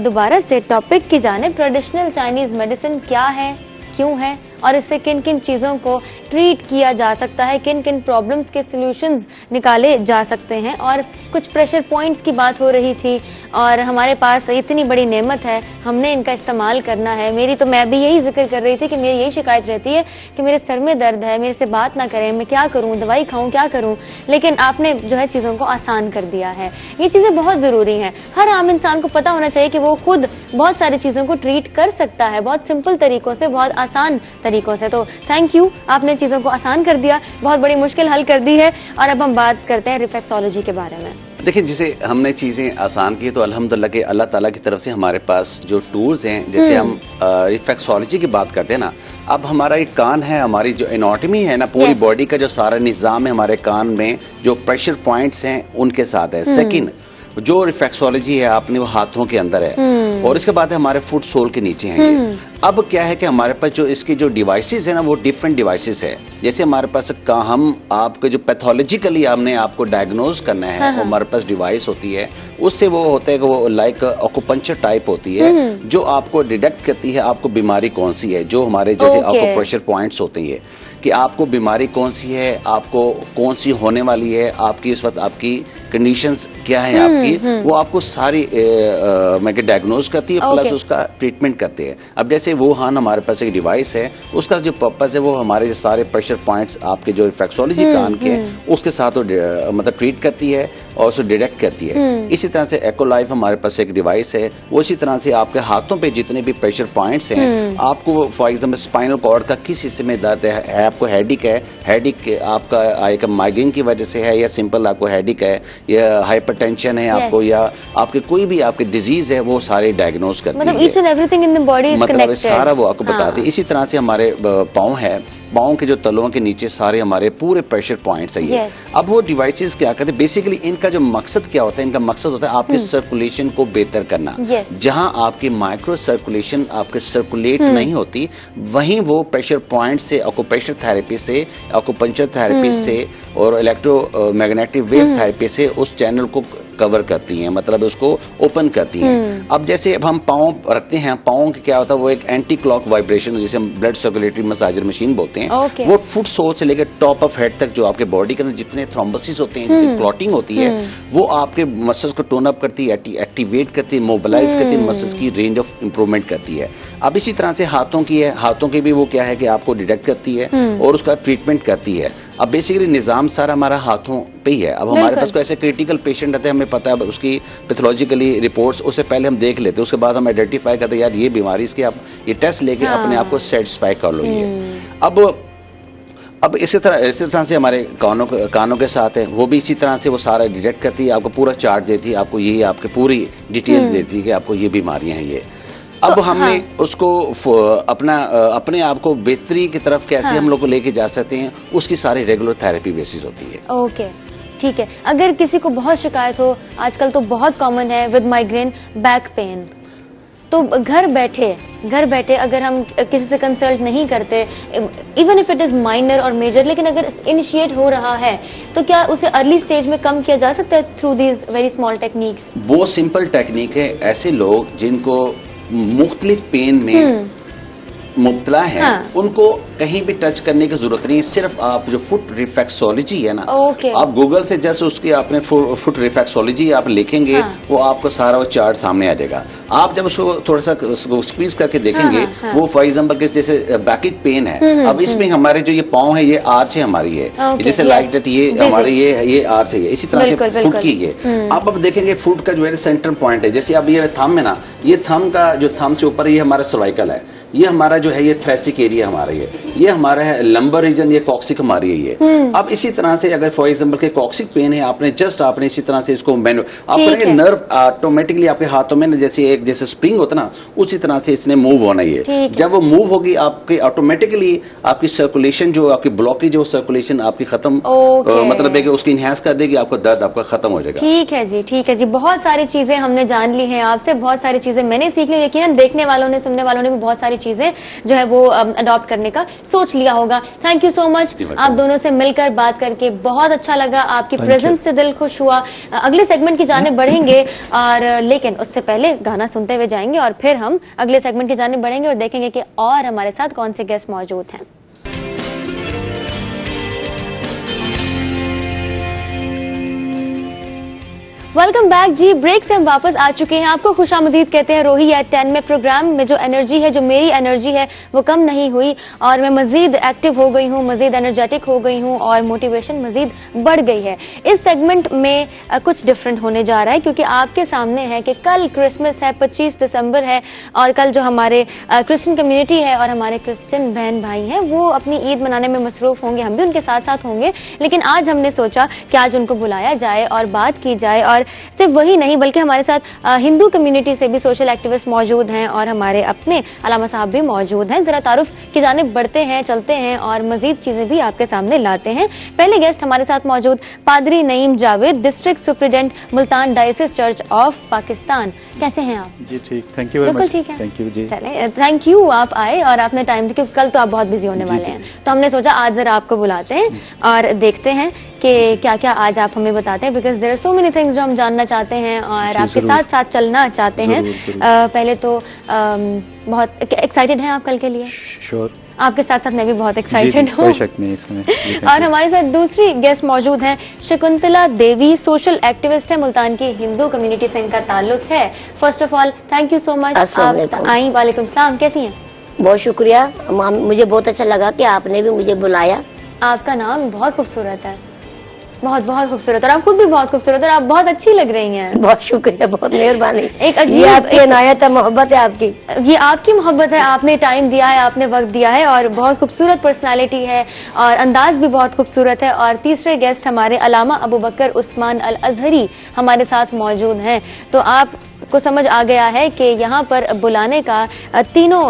دوبارہ سے ٹاپک کی جانب. ٹریڈیشنل چائنیز میڈیسن کیا ہے, کیوں ہے, اور اس سے کن کن چیزوں کو ٹریٹ کیا جا سکتا ہے, کن کن پرابلمز کے سلوشنز نکالے جا سکتے ہیں. اور کچھ پریشر پوائنٹس کی بات ہو رہی تھی, اور ہمارے پاس اتنی بڑی نعمت ہے, ہم نے ان کا استعمال کرنا ہے. میں بھی یہی ذکر کر رہی تھی کہ میری یہی شکایت رہتی ہے کہ میرے سر میں درد ہے, میرے سے بات نہ کریں, میں کیا کروں, دوائی کھاؤں, کیا کروں. لیکن آپ نے جو ہے چیزوں کو آسان کر دیا ہے. یہ چیزیں بہت ضروری ہیں. ہر عام انسان کو پتہ ہونا چاہیے کہ وہ خود بہت ساری چیزوں کو ٹریٹ کر سکتا ہے, بہت سمپل طریقوں سے, بہت آسان طریقوں سے. تو تھینک یو, آپ نے چیزوں کو آسان کر دیا, بہت بڑی مشکل حل کر دی ہے. اور اب ہم بات کرتے ہیں ریفلیکسالوجی کے بارے میں. دیکھیں, جسے ہم نے چیزیں آسان کی تو الحمدللہ کہ اللہ تعالیٰ کی طرف سے ہمارے پاس جو ٹولز ہیں, جیسے ہم ریفلیکسالوجی کی بات کرتے ہیں نا, اب ہمارا ایک کان ہے, ہماری جو اناٹمی ہے نا, پوری باڈی کا جو سارا نظام ہے ہمارے کان میں, جو پریشر پوائنٹس ہیں ان کے ساتھ ہے. سیکنڈ جو ریفلیکسالوجی ہے آپ نے وہ ہاتھوں کے اندر ہے, اور اس کے بعد ہمارے فٹ سول کے نیچے ہیں. اب کیا ہے کہ ہمارے پاس جو اس کی جو ڈیوائسز ہیں نا وہ ڈفرینٹ ڈیوائسز ہے. جیسے ہمارے پاس ہم آپ کے جو پیتھولوجیکلی ہم نے آپ کو ڈائگنوز کرنا ہے, ہمارے پاس ڈیوائس ہوتی ہے, اس سے وہ ہوتا ہے کہ وہ لائک آکوپنچر ٹائپ ہوتی ہے, جو آپ کو ڈیٹیکٹ کرتی ہے آپ کو بیماری کون سی ہے. جو ہمارے جیسے آکوپریشر پوائنٹس ہوتے ہیں کہ آپ کو بیماری کون سی ہے, آپ کو کون سی ہونے والی ہے, آپ کی اس وقت آپ کی کنڈیشنز کیا ہے آپ کی, وہ آپ کو ساری میں کہ ڈائگنوز کرتی ہے, پلس اس کا ٹریٹمنٹ کرتے ہیں. اب جیسے وہ ہمارے پاس ایک ڈیوائس ہے, اس کا جو پرپز ہے وہ ہمارے سارے پریشر پوائنٹس آپ کے جو ریفلیکسالوجی کان کے اس کے ساتھ مطلب ٹریٹ کرتی ہے اور اسے ڈیٹیکٹ کرتی ہے. اسی طرح سے ایکو لائف ہمارے پاس ایک ڈیوائس ہے, وہ اسی طرح سے آپ کے ہاتھوں پہ جتنے بھی پریشر پوائنٹس ہیں, آپ کو فار ایگزامپل اسپائنل کارڈ کا کس حصے میں درد ہے, آپ کو ہیڈک ہے, ہیڈک آپ کا مائیگرین کی وجہ سے ہے, یا سمپل آپ کو ہیڈک ہے, یا ہائپر ٹینشن ہے آپ کو, یا آپ کے کوئی بھی آپ کی ڈیزیز ہے, وہ سارے ڈائگنوز کرتی ہے. مطلب each and everything in the body is connected, مطلب سارا وہ آپ کو بتاتے ہیں. اسی طرح سے ہمارے پاؤں ہے, پاؤں کے جو تلوؤں کے نیچے سارے ہمارے پورے پریشر پوائنٹس ہیں. اب وہ ڈیوائسز کیا کرتے ہیں, بیسیکلی ان کا جو مقصد کیا ہوتا ہے, ان کا مقصد ہوتا ہے آپ کی سرکولیشن کو بہتر کرنا. جہاں آپ کی مائکرو سرکولیشن آپ کے سرکولیٹ نہیں ہوتی, وہیں وہ پریشر پوائنٹ سے آکوپریشر تھراپی سے, آکوپنچر تھراپی سے اور الیکٹرو میگنیٹک ویو تھراپی سے اس چینل کو کور کرتی ہیں, مطلب اس کو اوپن کرتی ہیں. اب جیسے اب ہم پاؤں رکھتے ہیں, پاؤں کی کیا ہوتا ہے, وہ ایک اینٹی کلاک وائبریشن, جسے ہم بلڈ سرکولیٹری مساجر مشین بولتے ہیں, وہ فٹ سول سے لے کے ٹاپ آف ہیڈ تک جو آپ کے باڈی کے اندر جتنے تھرومبوسس ہوتے ہیں, جتنی کلاٹنگ ہوتی ہے, وہ آپ کے مسلس کو ٹون اپ کرتی ہے, ایکٹیویٹ کرتی ہے, موبلائز کرتی ہے, مسلس کی رینج آف امپروومنٹ کرتی ہے. اب اسی طرح سے ہاتھوں کی ہے, ہاتھوں کی بھی وہ کیا ہے کہ آپ کو ڈیٹیکٹ کرتی ہے اور اس کا ٹریٹمنٹ کرتی ہے. اب بیسیکلی نظام سارا ہمارا ہاتھوں پہ ہی ہے. اب ہمارے پاس کوئی ایسے کریٹیکل پیشنٹ رہتے ہیں, ہمیں پتا ہے اس کی پیتھولوجیکلی رپورٹس, اس سے پہلے ہم دیکھ لیتے, اس کے بعد ہم آئیڈینٹیفائی کرتے ہیں یار یہ بیماری, اس کے آپ یہ ٹیسٹ لے کے اپنے آپ کو سیٹسفائی کر لو. یہ اب اسی طرح سے ہمارے کانوں کے ساتھ ہے, وہ بھی اسی طرح سے وہ سارا ڈیٹیکٹ کرتی ہے, آپ کو پورا چارٹ دیتی ہے, آپ کو یہ آپ کی پوری ڈیٹیل دیتی ہے کہ آپ کو یہ بیماریاں ہیں. یہ اب ہم نے اس کو اپنے آپ کو بہتری کی طرف کیسے ہم لوگ کو لے کے جا سکتے ہیں, اس کی ساری ریگولر تھراپی بیسز ہوتی ہے. اوکے ٹھیک ہے. اگر کسی کو بہت شکایت ہو, آج کل تو بہت کامن ہے ود مائیگرین, بیک پین, تو گھر بیٹھے اگر ہم کسی سے کنسلٹ نہیں کرتے, even if it is minor اور میجر, لیکن اگر انیشیٹ ہو رہا ہے تو کیا اسے ارلی سٹیج میں کم کیا جا سکتا ہے through these very small techniques? وہ سمپل ٹیکنیک ہے. ایسے لوگ جن کو مختلف پین میں मुब्तला हैं, हाँ। उनको कहीं भी टच करने की जरूरत नहीं है। सिर्फ आप जो फुट रिफ्लेक्सोलॉजी है ना, ओके। आप गूगल से जस्ट उसकी आपने फुट रिफ्लेक्सोलॉजी आप लिखेंगे, हाँ। वो आपको सारा वो चार्ट सामने आ जाएगा। आप जब उसको थोड़ा सा स्क्वीज करके देखेंगे, हाँ, हाँ, हाँ। वो फॉर एग्जाम्पल के जैसे बैकिक पेन है, अब इसमें हमारे जो ये पाँव है, ये आर्च है हमारी है, ओके, जैसे यस। लाइक दैट ये जी, हमारे जी। ये आर्च है, इसी तरह से बिल्कुल, फुट बिल्कुल। की है। आप अब देखेंगे फुट का जो है सेंटर पॉइंट है, जैसे अब ये थंब है ना, ये थंब का जो थंब से ऊपर ये हमारा सर्वाइकल है, ये हमारा जो है ये थ्रेसिक एरिया हमारा ये हमारा है लंबर रीजन, ये कॉक्सिक हमारी है ये। अब इसी तरह से अगर फॉर एग्जांपल के कॉक्सिक पेन है, आपने इसी तरह से इसको आप करेंगे, नर्व ऑटोमेटिकली आपके हाथों में जैसे स्प्रिंग होता ना, उसी तरह से इसने मूव होना है। जब वो मूव होगी आपकी ऑटोमेटिकली आपकी सर्कुलेशन जो आपकी ब्लॉकेज है, वो सर्कुलेशन आपकी खत्म, मतलब है कि उसकी इनहेंस कर देगी, आपको दर्द आपका खत्म हो जाएगा। ठीक है जी, ठीक है जी। बहुत सारी चीजें हमने जान ली हैं आपसे, बहुत सारी चीजें मैंने सीख ली, यकीनन देखने वालों ने, सुनने वालों ने भी बहुत सारी चीजें जो है वो अडॉप्ट करने का सोच लिया होगा। Thank you so much. आप दोनों से मिलकर बात करके बहुत अच्छा लगा, आपकी प्रेजेंस से दिल खुश हुआ। अगले सेगमेंट की जाने बढ़ेंगे, और लेकिन उससे पहले गाना सुनते हुए जाएंगे और फिर हम अगले सेगमेंट की जाने बढ़ेंगे और देखेंगे कि और हमारे साथ कौन से गेस्ट मौजूद हैं। वेलकम बैक जी। ब्रेक से हम वापस आ चुके हैं। आपको खुशामदीद कहते हैं रोही एट 10 में। प्रोग्राम में जो एनर्जी है, जो मेरी एनर्जी है, वो कम नहीं हुई और मैं मजीद एक्टिव हो गई हूँ, मजीद एनर्जेटिक हो गई हूँ और मोटिवेशन मजीद बढ़ गई है। इस सेगमेंट में कुछ डिफरेंट होने जा रहा है, क्योंकि आपके सामने है कि कल क्रिसमस है, 25 दिसंबर है, और कल जो हमारे क्रिश्चियन कम्युनिटी है और हमारे क्रिश्चियन बहन भाई हैं, वो अपनी ईद मनाने में मसरूफ होंगे, हम भी उनके साथ साथ होंगे। लेकिन आज हमने सोचा कि आज उनको बुलाया जाए और बात की जाए, और सिर्फ वही नहीं बल्कि हमारे साथ हिंदू कम्युनिटी से भी सोशल एक्टिविस्ट मौजूद हैं और हमारे अपने अलामा साहब भी मौजूद हैं। जरा तारुफ की जानिब बढ़ते हैं, चलते हैं और मजीद चीजें भी आपके सामने लाते हैं। पहले गेस्ट हमारे साथ मौजूद पादरी Naeem Javed, district superintendent Multan diocese church of Pakistan. कैसे हैं आप? जी ठीक, थैंक यू वेरी मच। बिल्कुल ठीक है, थैंक यू जी। चलें, थैंक यू, आप आए और आपने टाइम दिया, क्योंकि कल तो आप बहुत बिजी होने वाले हैं, तो हमने सोचा आज जरा आपको बुलाते हैं और देखते हैं कि क्या क्या आज आप हमें बताते हैं, because there are so many things जो हम जानना चाहते हैं और आपके साथ साथ चलना चाहते हैं। पहले तो बहुत एक्साइटेड हैं आप कल के लिए? श्योर। आपके साथ साथ मैं भी बहुत एक्साइटेड हूँ, कोई शक नहीं इसमें। और हमारे साथ दूसरी गेस्ट मौजूद हैं शकुंतला देवी, सोशल एक्टिविस्ट है, मुल्तान की हिंदू कम्युनिटी से इनका ताल्लुक है। First of all thank you so much, आप आई। वालेकुम सलाम, कैसी हैं? बहुत शुक्रिया, मुझे बहुत अच्छा लगा कि आपने भी मुझे बुलाया। आपका नाम बहुत खूबसूरत है, बहुत बहुत खूबसूरत, और आप खुद भी बहुत खूबसूरत और आप बहुत अच्छी लग रही हैं। बहुत शुक्रिया, बहुत मेहरबानी। एक अजीब आपकी इनायत है, मोहब्बत है आपकी। ये आपकी मोहब्बत है, आपने टाइम दिया है, आपने वक्त दिया है, और बहुत खूबसूरत पर्सनालिटी है और अंदाज भी बहुत खूबसूरत है। और तीसरे गेस्ट हमारे अलामा अबू बकर उस्मान अल अजहरी हमारे साथ मौजूद हैं। तो आपको समझ आ गया है कि यहाँ पर बुलाने का तीनों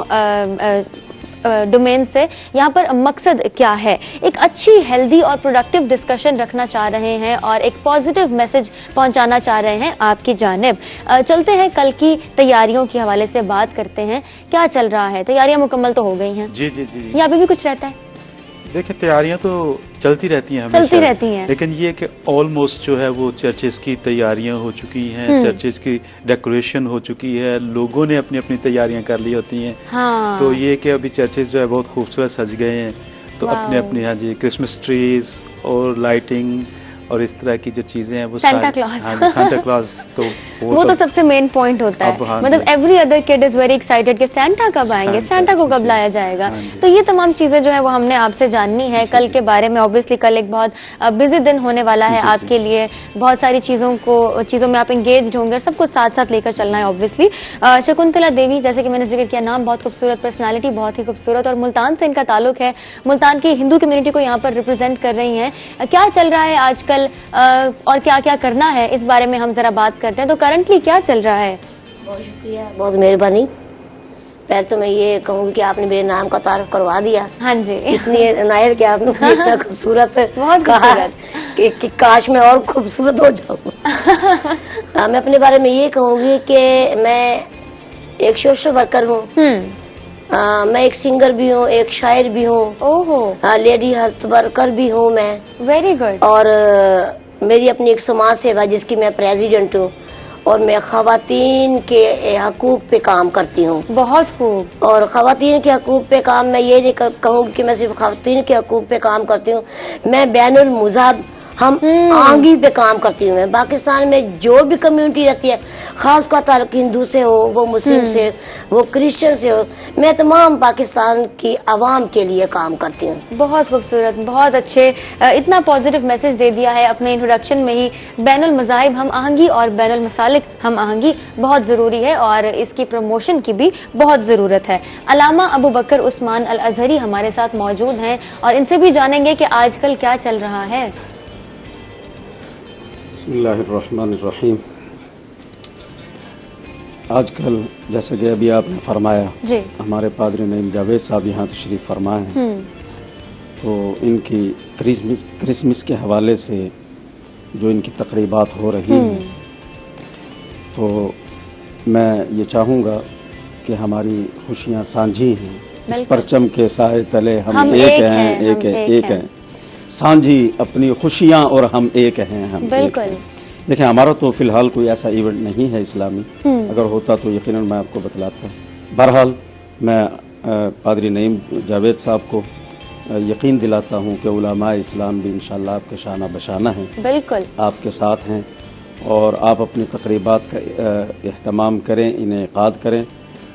डोमेन से यहाँ पर मकसद क्या है। एक अच्छी, हेल्दी और प्रोडक्टिव डिस्कशन रखना चाह रहे हैं और एक पॉजिटिव मैसेज पहुंचाना चाह रहे हैं आपकी जानिब। चलते हैं कल की तैयारियों के हवाले से बात करते हैं, क्या चल रहा है? तैयारियां मुकम्मल तो हो गई हैं? जी जी जी। या अभी भी कुछ रहता है? देखिए तैयारियां तो चलती रहती हैं, चलती रहती हैं, लेकिन ये कि ऑलमोस्ट जो है वो चर्चेस की तैयारियां हो चुकी हैं, चर्चेस की डेकोरेशन हो चुकी है, लोगों ने अपनी अपनी तैयारियां कर ली होती हैं। हाँ। तो ये कि अभी चर्चेस जो है बहुत खूबसूरत सज गए हैं, तो अपने अपने यहाँ जी क्रिसमस ट्रीज और लाइटिंग और इस तरह की जो चीजें हैं वो सांता क्लॉज। हाँ जी, सांता क्लॉज तो वो तो सबसे मेन पॉइंट होता है। हाँ मतलब every other kid is very excited कि सांता कब आएंगे, सांता को कब लाया जाएगा। तो ये तमाम चीजें जो है वो हमने आपसे जाननी है कल के बारे में। ऑब्वियसली कल एक बहुत बिजी दिन होने वाला है आपके लिए, बहुत सारी चीजों में आप एंगेज्ड होंगे और सब कुछ साथ साथ लेकर चलना है ऑब्वियसली। शकुंतला देवी, जैसे कि मैंने जिक्र किया, नाम बहुत खूबसूरत, पर्सनैलिटी बहुत ही खूबसूरत, और मुल्तान से इनका ताल्लुक है, मुल्तान की हिंदू कम्युनिटी को यहाँ पर रिप्रेजेंट कर रही हैं। क्या चल रहा है आजकल और क्या क्या करना है, इस बारे में हम जरा बात करते हैं। तो करंटली क्या चल रहा है? बहुत शुक्रिया, बहुत मेहरबानी। पहले तो मैं ये कहूँगी कि आपने मेरे नाम का तारुफ करवा दिया। हाँ जी, इतनी इनायत कि आपने मुझे इतना खूबसूरत बहुत कहा खूबसूरत कि काश मैं और खूबसूरत हो जाऊँ। मैं अपने बारे में ये कहूँगी कि मैं एक सोशल वर्कर हूँ, मैं एक सिंगर भी हूँ, एक शायर भी हूँ, ओहो, लेडी हेल्थ वर्कर भी हूँ मैं। Very good. और मेरी अपनी एक समाज सेवा जिसकी मैं प्रेसिडेंट हूँ, اور میں خواتین کے حقوق پہ کام کرتی ہوں. بہت خوب. اور خواتین کے حقوق پہ کام میں یہ نہیں کہوں کہ میں صرف خواتین کے حقوق پہ کام کرتی ہوں, میں بین المذہب ہم آہنگی پہ کام کرتی ہوں. میں پاکستان میں جو بھی کمیونٹی رہتی ہے, خاص کا تعلق ہندو سے ہو, وہ مسلم سے, وہ کرسچن سے ہو, میں تمام پاکستان کی عوام کے لیے کام کرتی ہوں. بہت خوبصورت, بہت اچھے. اتنا پازیٹیو میسج دے دیا ہے اپنے انٹروڈکشن میں ہی. بین المذاہب ہم آہنگی اور بین المسالک ہم آہنگی بہت ضروری ہے اور اس کی پروموشن کی بھی بہت ضرورت ہے. علامہ ابو بکر عثمان الازہری ہمارے ساتھ موجود ہیں اور ان سے بھی جانیں گے کہ آج کل کیا چل رہا ہے. بسم اللہ الرحمن الرحیم. آج کل جیسا کہ ابھی آپ نے فرمایا, جی, ہمارے پادری نعیم جاوید صاحب یہاں تشریف فرما ہیں, تو ان کی کرسمس کے حوالے سے جو ان کی تقریبات ہو رہی ہیں, تو میں یہ چاہوں گا کہ ہماری خوشیاں سانجھی ہیں. اس پرچم کے سائے تلے ہم ایک ہیں, ایک ہیں سانجھی اپنی خوشیاں اور ہم ایک ہیں. ہم بالکل. دیکھیں, ہمارا تو فی الحال کوئی ایسا ایونٹ نہیں ہے اسلامی, اگر ہوتا تو یقیناً میں آپ کو بتلاتا. بہرحال میں پادری نعیم جاوید صاحب کو یقین دلاتا ہوں کہ علماء اسلام بھی انشاءاللہ آپ کے شانہ بشانہ ہیں, بالکل آپ کے ساتھ ہیں, اور آپ اپنی تقریبات کا اہتمام کریں, انعقاد کریں.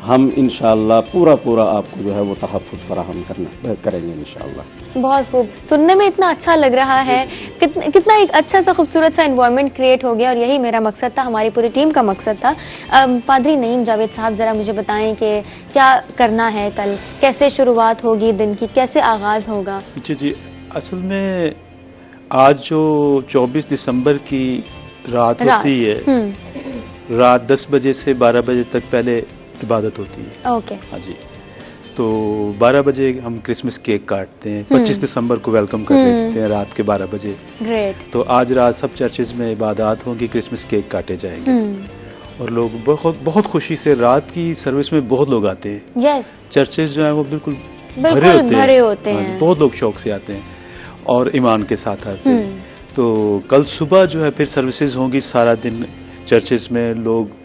ہم انشاءاللہ پورا آپ کو جو ہے وہ تحفظ فراہم کریں گے انشاءاللہ. بہت خوب. سننے میں اتنا اچھا لگ رہا ہے, کتنا ایک اچھا سا خوبصورت سا انوائرمنٹ کریٹ ہو گیا, اور یہی میرا مقصد تھا, ہماری پوری ٹیم کا مقصد تھا. پادری نعیم جاوید صاحب, ذرا مجھے بتائیں کہ کیا کرنا ہے کل, کیسے شروعات ہوگی دن کی, کیسے آغاز ہوگا؟ جی, اصل میں آج جو 24 دسمبر کی رات ہوتی ہے, رات 10 بجے سے 12 بجے تک پہلے عبادت ہوتی ہے. اوکے. ہاں جی, تو 12 بجے ہم کرسمس کیک کاٹتے ہیں. 25 دسمبر کو ویلکم کر دیتے ہیں رات کے 12 بجے. گریٹ. تو آج رات سب چرچز میں عبادات ہوں گی, کرسمس کیک کاٹے جائیں گے, اور لوگ بہت خوشی سے, رات کی سروس میں بہت لوگ آتے ہیں. یس. چرچز جو ہیں وہ بالکل بھرے ہوتے ہیں. بہت لوگ شوق سے آتے ہیں اور ایمان کے ساتھ آتے ہیں. تو کل صبح جو ہے پھر سروسز ہوں گی سارا دن چرچز میں. لوگ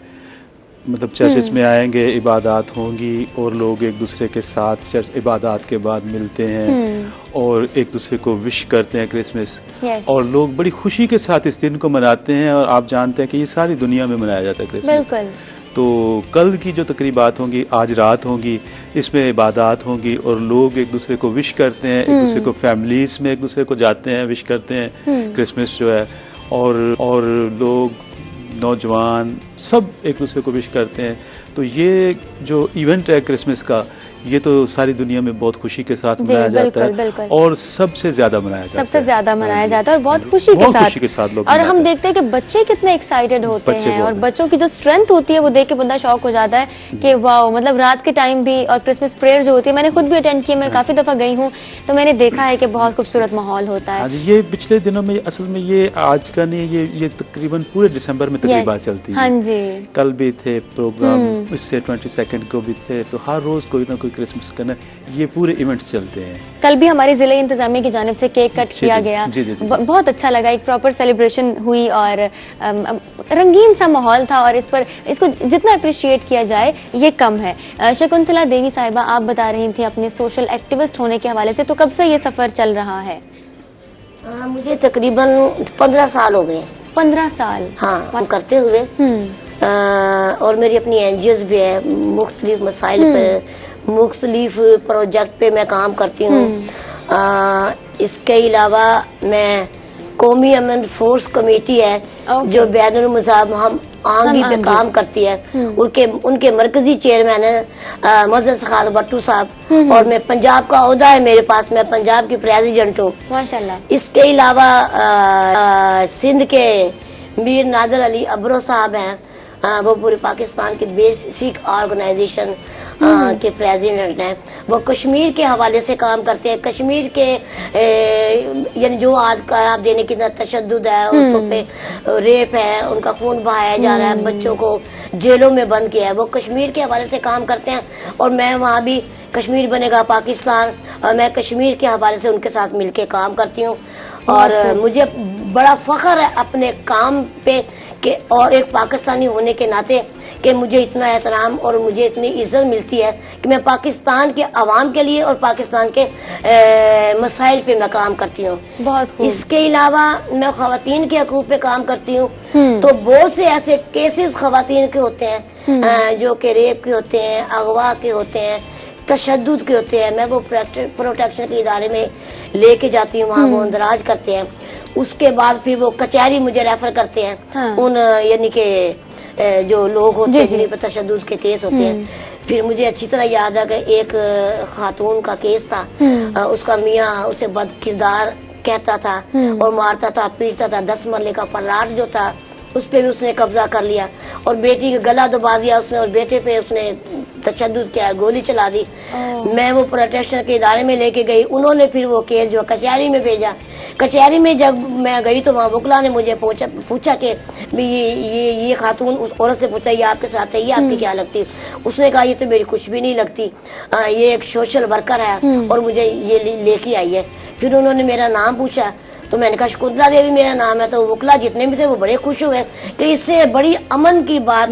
مطلب چرچز میں آئیں گے, عبادات ہوں گی, اور لوگ ایک دوسرے کے ساتھ عبادات کے بعد ملتے ہیں اور ایک دوسرے کو وش کرتے ہیں کرسمس. اور لوگ بڑی خوشی کے ساتھ اس دن کو مناتے ہیں, اور آپ جانتے ہیں کہ یہ ساری دنیا میں منایا جاتا ہے کرسمس. بالکل. تو کل کی جو تقریبات ہوں گی, آج رات ہوں گی, اس میں عبادات ہوں گی, اور لوگ ایک دوسرے کو وش کرتے ہیں, ایک دوسرے کو فیملیز میں ایک دوسرے کو جاتے ہیں, وش کرتے ہیں کرسمس جو ہے, اور لوگ نوجوان سب ایک دوسرے کو وش کرتے ہیں. تو یہ جو ایونٹ ہے کرسمس کا, یہ تو ساری دنیا میں بہت خوشی کے ساتھ منایا جاتا ہے, اور سب سے زیادہ منایا جاتا ہے. سب سے زیادہ منایا جاتا ہے, اور بہت خوشی کے ساتھ لوگ. اور ہم دیکھتے ہیں کہ بچے کتنے ایکسائٹیڈ ہوتے ہیں, اور بچوں کی جو اسٹرینتھ ہوتی ہے وہ دیکھ کے بندہ شوق ہو جاتا ہے کہ واو, مطلب رات کے ٹائم بھی, اور کرسمس پریئر جو ہوتی ہے, میں نے خود بھی اٹینڈ کی, میں کافی دفعہ گئی ہوں, تو میں نے دیکھا ہے کہ بہت خوبصورت ماحول ہوتا ہے. یہ پچھلے دنوں میں اصل میں یہ آج کا نہیں, یہ تقریباً پورے دسمبر میں تقریبات چلتی ہیں. ہاں جی, کل بھی تھے پروگرام, اس سے 22 کو بھی تھے, تو ہر روز کوئی نہ کوئی کرسمس کرنا, یہ پورے ایونٹس چلتے ہیں. کل بھی ہماری ضلع انتظامیہ کی جانب سے کیک کٹ کیا گیا, بہت اچھا لگا, ایک پراپر سیلیبریشن ہوئی, اور رنگین سا ماحول تھا, اور اس کو جتنا اپریشیٹ کیا جائے یہ کم ہے. شکنتلا دیوی صاحبہ, آپ بتا رہی تھیں اپنے سوشل ایکٹیوسٹ ہونے کے حوالے سے, تو کب سے یہ سفر چل رہا ہے؟ مجھے تقریباً 15 سال ہو گئے. 15 سال. ہاں, کرتے ہوئے. اور میری اپنی NGOs بھی ہے, مختلف مسائل پہ, مختلف پروجیکٹ پہ میں کام کرتی ہوں. اس کے علاوہ میں قومی امن فورس کمیٹی ہے جو بین المذہب ہم آہنگی پہ کام کرتی ہے, ان کے مرکزی چیئرمین ہے مدرس خالد بٹو صاحب, اور میں پنجاب کا عہدہ ہے میرے پاس, میں پنجاب کی پریزیڈنٹ ہوں. ماشاءاللہ. اس کے علاوہ سندھ کے میر نادر علی ابرو صاحب ہیں, وہ پورے پاکستان کے بیسک آرگنائزیشن کے پریزیڈنٹ ہیں. وہ کشمیر کے حوالے سے کام کرتے ہیں. کشمیر کے یعنی جو آج کا آپ دینے کی تشدد ہے, ان پہ ریپ ہے, ان کا خون بہایا جا رہا ہے, بچوں کو جیلوں میں بند کیا ہے, وہ کشمیر کے حوالے سے کام کرتے ہیں. اور میں وہاں بھی کشمیر بنے گا پاکستان, اور میں کشمیر کے حوالے سے ان کے ساتھ مل کے کام کرتی ہوں. اور مجھے بڑا فخر ہے اپنے کام پہ کہ اور ایک پاکستانی ہونے کے ناطے کہ مجھے اتنا احترام اور مجھے اتنی عزت ملتی ہے کہ میں پاکستان کے عوام کے لیے اور پاکستان کے مسائل پہ میں کام کرتی ہوں. بہت خوب. اس کے علاوہ میں خواتین کے حقوق پہ کام کرتی ہوں. تو بہت سے ایسے کیسز خواتین کے ہوتے ہیں جو کہ ریپ کے ہوتے ہیں، اغوا کے ہوتے ہیں، تشدد کے ہوتے ہیں. میں وہ پروٹیکشن کے ادارے میں لے کے جاتی ہوں، وہاں وہ اندراج کرتے ہیں. اس کے بعد پھر وہ کچہری مجھے ریفر کرتے ہیں ان یعنی کہ جو لوگ ہوتے ہیں جن پر تشدد کے کیس ہوتے ہیں. پھر مجھے اچھی طرح یاد ہے کہ ایک خاتون کا کیس تھا، اس کا میاں اسے بد کردار کہتا تھا اور مارتا تھا، پیٹتا تھا. 10 مرلے کا پلاٹ جو تھا اس پہ بھی اس نے قبضہ کر لیا اور بیٹی کا گلا دبا دیا اس نے اور بیٹے پہ اس نے تشدد کیا، گولی چلا دی. میں وہ پروٹیکشن کے ادارے میں لے کے گئی. انہوں نے پھر وہ کیس جو کچہری میں بھیجا. کچہری میں جب میں گئی تو وہاں وکلا نے مجھے پوچھا کہ یہ خاتون اس عورت سے پوچھا یہ آپ کے ساتھ ہے، یہ آپ کی کیا لگتی؟ اس نے کہا یہ تو میری کچھ بھی نہیں لگتی، یہ ایک سوشل ورکر ہے اور مجھے یہ لے کے آئی ہے. پھر انہوں نے میرا نام پوچھا تو میں نے کہا شکنتلا دیوی میرا نام ہے. تو وکلا جتنے بھی تھے وہ بڑے خوش ہوئے کہ اس سے بڑی امن کی بات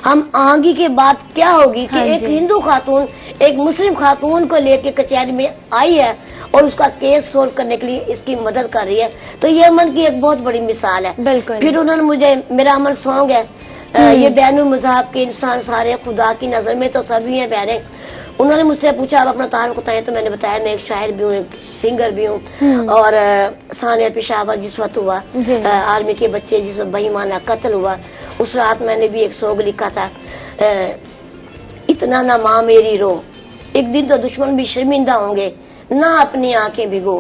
ہم آگے کی بات کیا ہوگی کہ ایک ہندو خاتون ایک مسلم خاتون کو لے کے کچہری میں آئی ہے اور اس کا کیس سولو کرنے کے لیے اس کی مدد کر رہی ہے. تو یہ امن کی ایک بہت بڑی مثال ہے. بالکل. پھر انہوں نے مجھے میرا امن سانگ ہے یہ بین المذہب کے انسان سارے خدا کی نظر میں تو سبھی ہیں بہرے. انہوں نے مجھ سے پوچھا آپ اپنا تعارف بتائیں تو میں نے بتایا میں ایک شاعر بھی ہوں، ایک سنگر بھی ہوں. اور ثانیہ پشاور جس وقت ہوا آرمی کے بچے جس وقت بےایمانہ قتل ہوا اس رات میں نے بھی ایک سونگ لکھا تھا اتنا نہ ماں میری رو، ایک دن تو دشمن بھی شرمندہ ہوں گے نہ اپنی آنکھیں بھگو.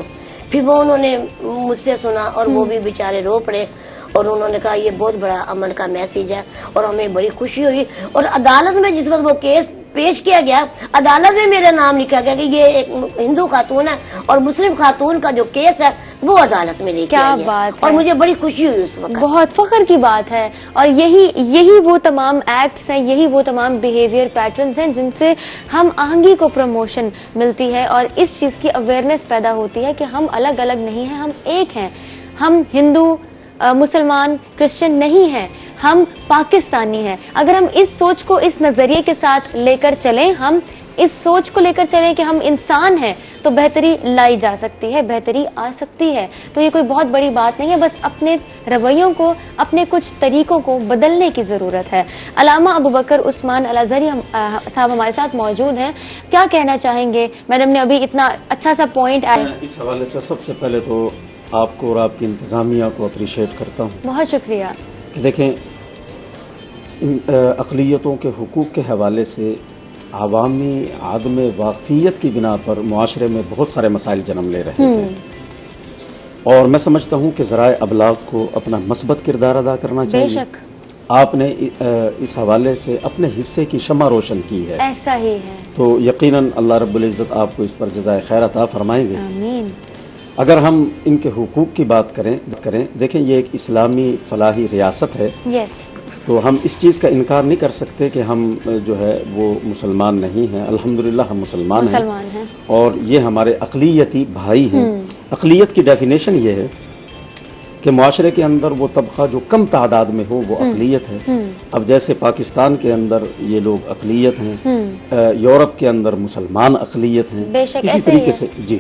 پھر وہ انہوں نے مجھ سے سنا اور وہ بھی بیچارے رو پڑے اور انہوں نے کہا یہ بہت بڑا امن کا میسیج ہے اور ہمیں بڑی خوشی ہوئی. اور عدالت میں جس وقت وہ کیس پیش کیا گیا عدالت میں میرا نام لکھا گیا کہ یہ ایک ہندو خاتون ہے اور مسلم خاتون کا جو کیس ہے وہ عدالت میں لے کے آئی ہے. کیا بات ہے. اور مجھے بڑی خوشی ہوئی اس وقت. بہت فخر کی بات ہے. اور یہی وہ تمام ایکٹس ہیں، یہی وہ تمام بیہیویئر پیٹرنز ہیں جن سے ہم آہنگی کو پروموشن ملتی ہے اور اس چیز کی اویئرنیس پیدا ہوتی ہے کہ ہم الگ الگ نہیں ہیں، ہم ایک ہیں. ہم ہندو مسلمان کرسچن نہیں ہیں، ہم پاکستانی ہیں. اگر ہم اس سوچ کو اس نظریے کے ساتھ لے کر چلیں، ہم اس سوچ کو لے کر چلیں کہ ہم انسان ہیں تو بہتری لائی جا سکتی ہے، بہتری آ سکتی ہے. تو یہ کوئی بہت بڑی بات نہیں ہے، بس اپنے رویوں کو اپنے کچھ طریقوں کو بدلنے کی ضرورت ہے. علامہ ابوبکر عثمان الازہری صاحب ہمارے ساتھ موجود ہیں. کیا کہنا چاہیں گے؟ میڈم نے ابھی اتنا اچھا سا پوائنٹ آیا. اس حوالے سے سب سے پہلے تو آپ کو اور آپ کی انتظامیہ کو اپریشیٹ کرتا ہوں. بہت شکریہ. دیکھیں اقلیتوں کے حقوق کے حوالے سے عوامی عدم واقفیت کی بنا پر معاشرے میں بہت سارے مسائل جنم لے رہے ہیں اور میں سمجھتا ہوں کہ ذرائع ابلاغ کو اپنا مثبت کردار ادا کرنا چاہیے. بے شک آپ نے اس حوالے سے اپنے حصے کی شمع روشن کی ہے. ایسا ہی ہے. تو یقیناً اللہ رب العزت آپ کو اس پر جزائے خیر عطا فرمائیں گے. آمین. اگر ہم ان کے حقوق کی بات کریں دیکھیں یہ ایک اسلامی فلاحی ریاست ہے. یس. تو ہم اس چیز کا انکار نہیں کر سکتے کہ ہم جو ہے وہ مسلمان نہیں ہیں. الحمدللہ ہم مسلمان ہیں اور یہ ہمارے اقلیتی بھائی ہیں. اقلیت کی ڈیفینیشن یہ ہے کہ معاشرے کے اندر وہ طبقہ جو کم تعداد میں ہو وہ اقلیت ہے. اب جیسے پاکستان کے اندر یہ لوگ اقلیت ہیں، یورپ کے اندر مسلمان اقلیت ہیں، اسی طریقے سے جی.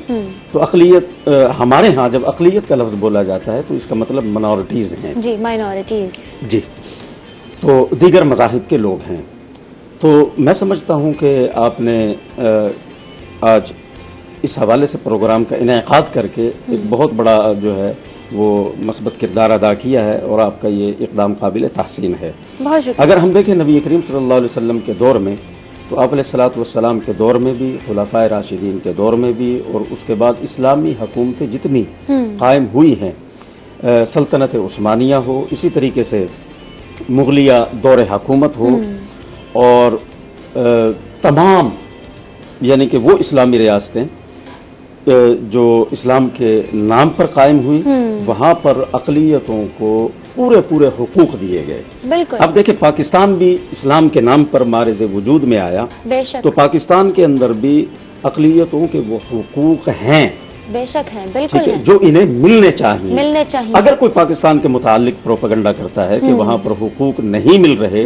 تو اقلیت ہمارے ہاں جب اقلیت کا لفظ بولا جاتا ہے تو اس کا مطلب منورٹیز ہیں. جی مائنورٹیز. جی تو دیگر مذاہب کے لوگ ہیں. تو میں سمجھتا ہوں کہ آپ نے آج اس حوالے سے پروگرام کا انعقاد کر کے ایک بہت بڑا جو ہے وہ مثبت کردار ادا کیا ہے اور آپ کا یہ اقدام قابل تحسین ہے. بہت شکریہ. اگر ہم دیکھیں نبی کریم صلی اللہ علیہ وسلم کے دور میں تو آپ علیہ الصلوۃ والسلام کے دور میں بھی، خلفائے راشدین کے دور میں بھی اور اس کے بعد اسلامی حکومتیں جتنی قائم ہوئی ہیں، سلطنت عثمانیہ ہو، اسی طریقے سے مغلیہ دور حکومت ہو اور تمام یعنی کہ وہ اسلامی ریاستیں جو اسلام کے نام پر قائم ہوئی وہاں پر اقلیتوں کو پورے حقوق دیے گئے. بالکل. اب دیکھیں پاکستان بھی اسلام کے نام پر مارز وجود میں آیا. بے شک. تو پاکستان کے اندر بھی اقلیتوں کے وہ حقوق ہیں बेशक है, बिल्कुल ठीक है, है। जो इन्हें मिलने चाहिए। अगर कोई पाकिस्तान के मुतालिक प्रोपेगेंडा करता है कि वहां पर हुकूक नहीं मिल रहे,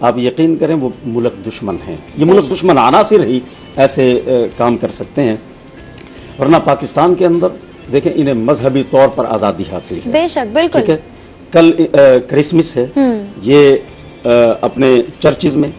आप यकीन करें वो मुल्क दुश्मन है। ये मुल्क दुश्मन अनासिर ही ऐसे काम कर सकते हैं, वरना पाकिस्तान के अंदर देखें इन्हें मजहबी तौर पर आजादी हासिल है। बेशक, बिल्कुल। ठीक है, कल क्रिसमस है, ये अपने चर्चिज में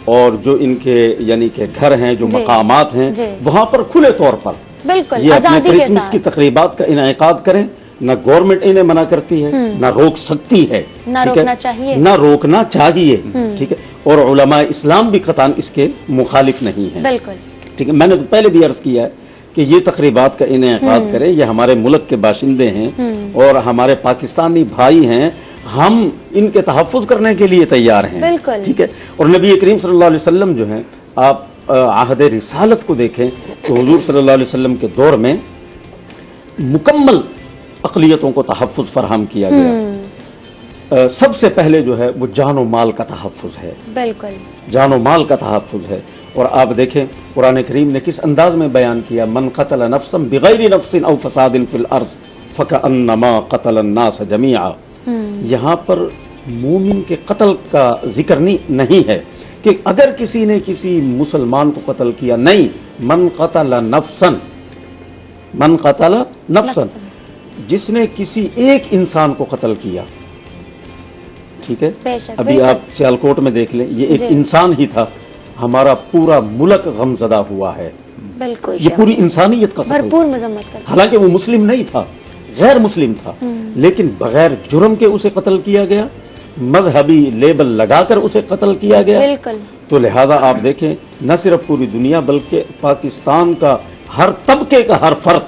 और जो इनके यानी कि घर हैं, जो मकामात हैं, वहां पर खुले तौर पर बिल्कुल ये अपने क्रिसमस की तकरीबात का इनेकाद करें। न गवर्नमेंट इन्हें मना करती है, न रोक सकती है, न रोकना चाहिए, न रोकना चाहिए। ठीक है, और उलमा इस्लाम भी कतान इसके मुखालिफ नहीं है। बिल्कुल ठीक है, मैंने तो पहले भी अर्ज किया है कि ये तकरीबात का इनेकाद करें। ये हमारे मुल्क के बाशिंदे हैं और हमारे पाकिस्तानी भाई हैं, हम इनके तहफ़्फ़ुज़ करने के लिए तैयार हैं। बिल्कुल। ठीक है, और नबी करीम सल्लल्लाहु अलैहि वसल्लम जो हैं, आप आहद रिसालत को देखें तो हुजूर सल्लल्लाहु अलैहि वसल्लम के दौर में मुकम्मल अक़लियतों को तहफ़्फ़ुज़ फराहम किया गया। सबसे पहले जो है वो जान और माल का तहफ़्फ़ुज़ है। बिल्कुल, जान और माल का तहफ़्फ़ुज़ है। और आप देखें कुरान करीम ने किस अंदाज में बयान किया, मन क़तल नफ्सन बिग़ैरि नफ्सिन औ फ़सादिन फ़िल अर्ज़ फ़कअन्नमा क़तल अन्नास जमीआ। यहाँ पर मोमिन के कत्ल का जिक्र नहीं है कि अगर किसी ने किसी मुसलमान को कत्ल किया, नहीं, मन क़तल नफ्सन, मन क़तल नफ्सन, जिसने किसी एक इंसान को कत्ल किया। ठीक है, अभी आप सियालकोट में देख लें, ये एक इंसान ही था, हमारा पूरा मुल्क गमज़दा हुआ है। बिल्कुल, ये पूरी इंसानियत का भरपूर मजम्मत करता है। हालांकि वो मुस्लिम नहीं था, गैर मुस्लिम था, लेकिन बगैर जुर्म के उसे कत्ल किया गया, मजहबी लेबल लगाकर उसे कत्ल किया गया। बिल्कुल। तो लिहाजा आप देखें, न सिर्फ पूरी दुनिया बल्कि पाकिस्तान का हर तबके का हर फर्द,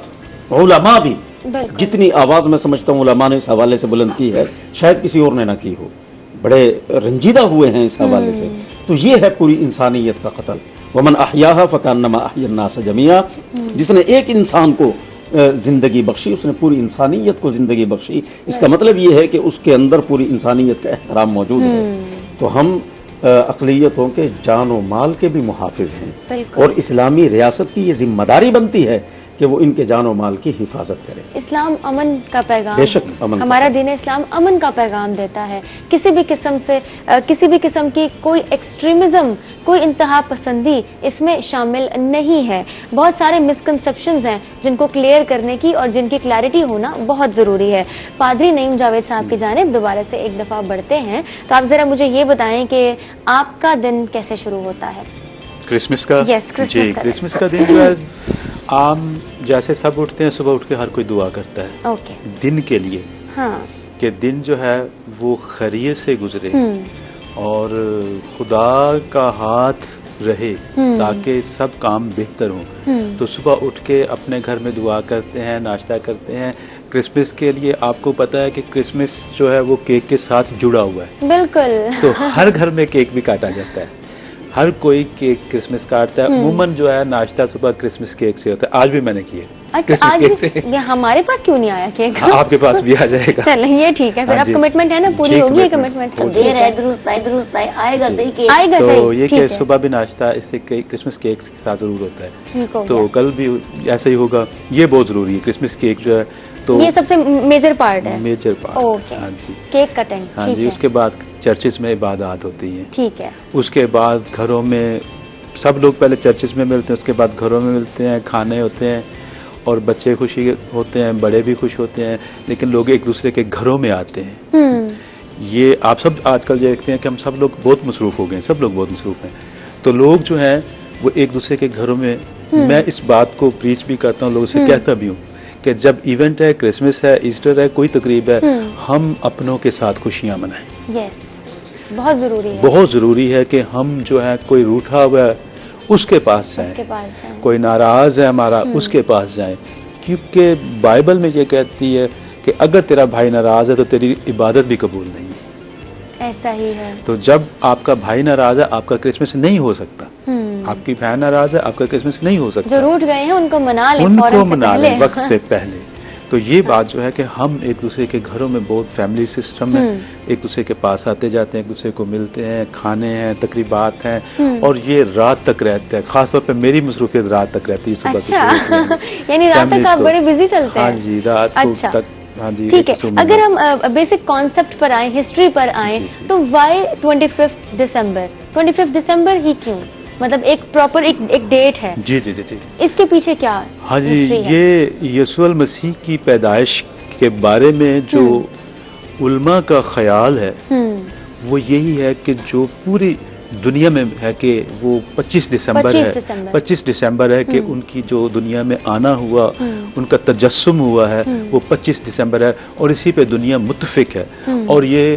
उलमा भी, जितनी आवाज मैं समझता हूं उलमा ने इस हवाले से बुलंद की है, शायद किसी और ने ना की हो। बड़े रंजीदा हुए हैं इस हवाले से। तो ये है पूरी इंसानियत का कत्ल। वमन अहयाहा फकान्नमा अहयन्नास जमीआ, जिसने एक इंसान को जिंदगी बख्शी, उसने पूरी इंसानियत को जिंदगी बख्शी। इसका मतलब ये है कि उसके अंदर पूरी इंसानियत का एहतराम मौजूद है। तो हम अक़लियतों के जान और माल के भी मुहाफिज हैं, और इस्लामी रियासत की ये जिम्मेदारी बनती है कि वो इनके जान और माल की हिफाजत करे। इस्लाम अमन का पैगाम, बेशक अमन, हमारा दीन इस्लाम अमन का पैगाम देता है। किसी भी किस्म से किसी भी किस्म की कोई एक्सट्रीमिज्म, कोई इंतहा पसंदी इसमें शामिल नहीं है। बहुत सारे मिसकंसेप्शंस हैं जिनको क्लियर करने की और जिनकी क्लैरिटी होना बहुत जरूरी है। पादरी नईम जावेद साहब की जानिब दोबारा से एक दफा बढ़ते हैं, तो आप जरा मुझे ये बताएं कि आपका दिन कैसे शुरू होता है? क्रिसमस का? यस, क्रिसमस का दिन जो है, आम जैसे सब उठते हैं, सुबह उठ के हर कोई दुआ करता है ओके दिन के लिए। हाँ, कि दिन जो है वो खैरियत से गुजरे और खुदा का हाथ रहे ताकि सब काम बेहतर हो। तो सुबह उठ के अपने घर में दुआ करते हैं, नाश्ता करते हैं। क्रिसमस के लिए आपको पता है कि क्रिसमस जो है वो केक के साथ जुड़ा हुआ है। बिल्कुल। तो हर घर में केक भी काटा जाता है, हर कोई केक क्रिसमस काटता है। अमूमन जो है नाश्ता सुबह क्रिसमस केक से होता है। आज भी मैंने किया क्रिसमस केक से। ये हमारे पास क्यों नहीं आया केक? आपके पास भी आ जाएगा। चलिए ये ठीक है, फिर अब कमिटमेंट है ना, पूरी होगी ये कमिटमेंट। देर है, दुरुस्त है, आएगा सही, आएगा सही। तो ये कि सुबह भी नाश्ता इससे क्रिसमस केक के साथ जरूर होता है। तो कल भी ऐसा ही होगा। ये बहुत जरूरी है, क्रिसमस केक जो है। तो ये सबसे मेजर पार्ट है। Major part. ओके। हाँ जी, केक कटिंग। हाँ जी। उसके बाद चर्चिस में इबादत होती है। ठीक है। उसके बाद घरों में सब लोग पहले चर्चिस में मिलते हैं, उसके बाद घरों में मिलते हैं, खाने होते हैं और बच्चे खुशी होते हैं, बड़े भी खुश होते हैं, लेकिन लोग एक दूसरे के घरों में आते हैं। ये आप सब आजकल देखते हैं कि हम सब लोग बहुत मसरूफ हो गए हैं, सब लोग बहुत मसरूफ हैं। तो लोग जो हैं वो एक दूसरे के घरों में, मैं इस बात को प्रीच भी करता हूँ, लोगों से कहता भी हूँ कि जब इवेंट है, क्रिसमस है, ईस्टर है, कोई तकरीब है, हम अपनों के साथ खुशियां मनाएं। यस, बहुत जरूरी है। बहुत जरूरी है कि हम जो है, कोई रूठा हुआ है उसके पास जाएं, कोई नाराज है हमारा उसके पास जाएं, क्योंकि बाइबल में ये कहती है कि अगर तेरा भाई नाराज है तो तेरी इबादत भी कबूल नहीं है। ऐसा ही है। तो जब आपका भाई नाराज है, आपका क्रिसमस नहीं हो सकता। आपकी बहन नाराज है, आपका क्रिसमस नहीं हो सकता। जो रूठ गए हैं उनको मना लें, उनको मना लें वक्त से पहले। تو یہ بات جو ہے کہ ہم ایک دوسرے کے گھروں میں بہت فیملی سسٹم ہے، ایک دوسرے کے پاس آتے جاتے ہیں، ایک دوسرے کو ملتے ہیں، کھانے ہیں، تقریبات ہیں، اور یہ رات تک رہتا ہے. خاص طور پہ میری مصروفیت رات تک رہتی ہے صبح سے. یعنی رات تک آپ بڑے بزی چلتے ہیں؟ ہاں جی، رات تک. ہاں جی. ٹھیک ہے، اگر ہم بیسک کانسیپٹ پر آئیں، ہسٹری پر آئیں، تو وائی 25 دسمبر؟ 25 دسمبر ہی کیوں؟ مطلب ایک پراپر ایک ڈیٹ ہے. جی جی جی جی. اس کے پیچھے کیا؟ ہاں جی، یہ یسوع المسیح کی پیدائش کے بارے میں جو علماء کا خیال ہے وہ یہی ہے کہ جو پوری دنیا میں ہے کہ وہ 25 دسمبر ہے. 25 دسمبر ہے کہ ان کی جو دنیا میں آنا ہوا، ان کا تجسم ہوا ہے، وہ 25 دسمبر ہے، اور اسی پہ دنیا متفق ہے. اور یہ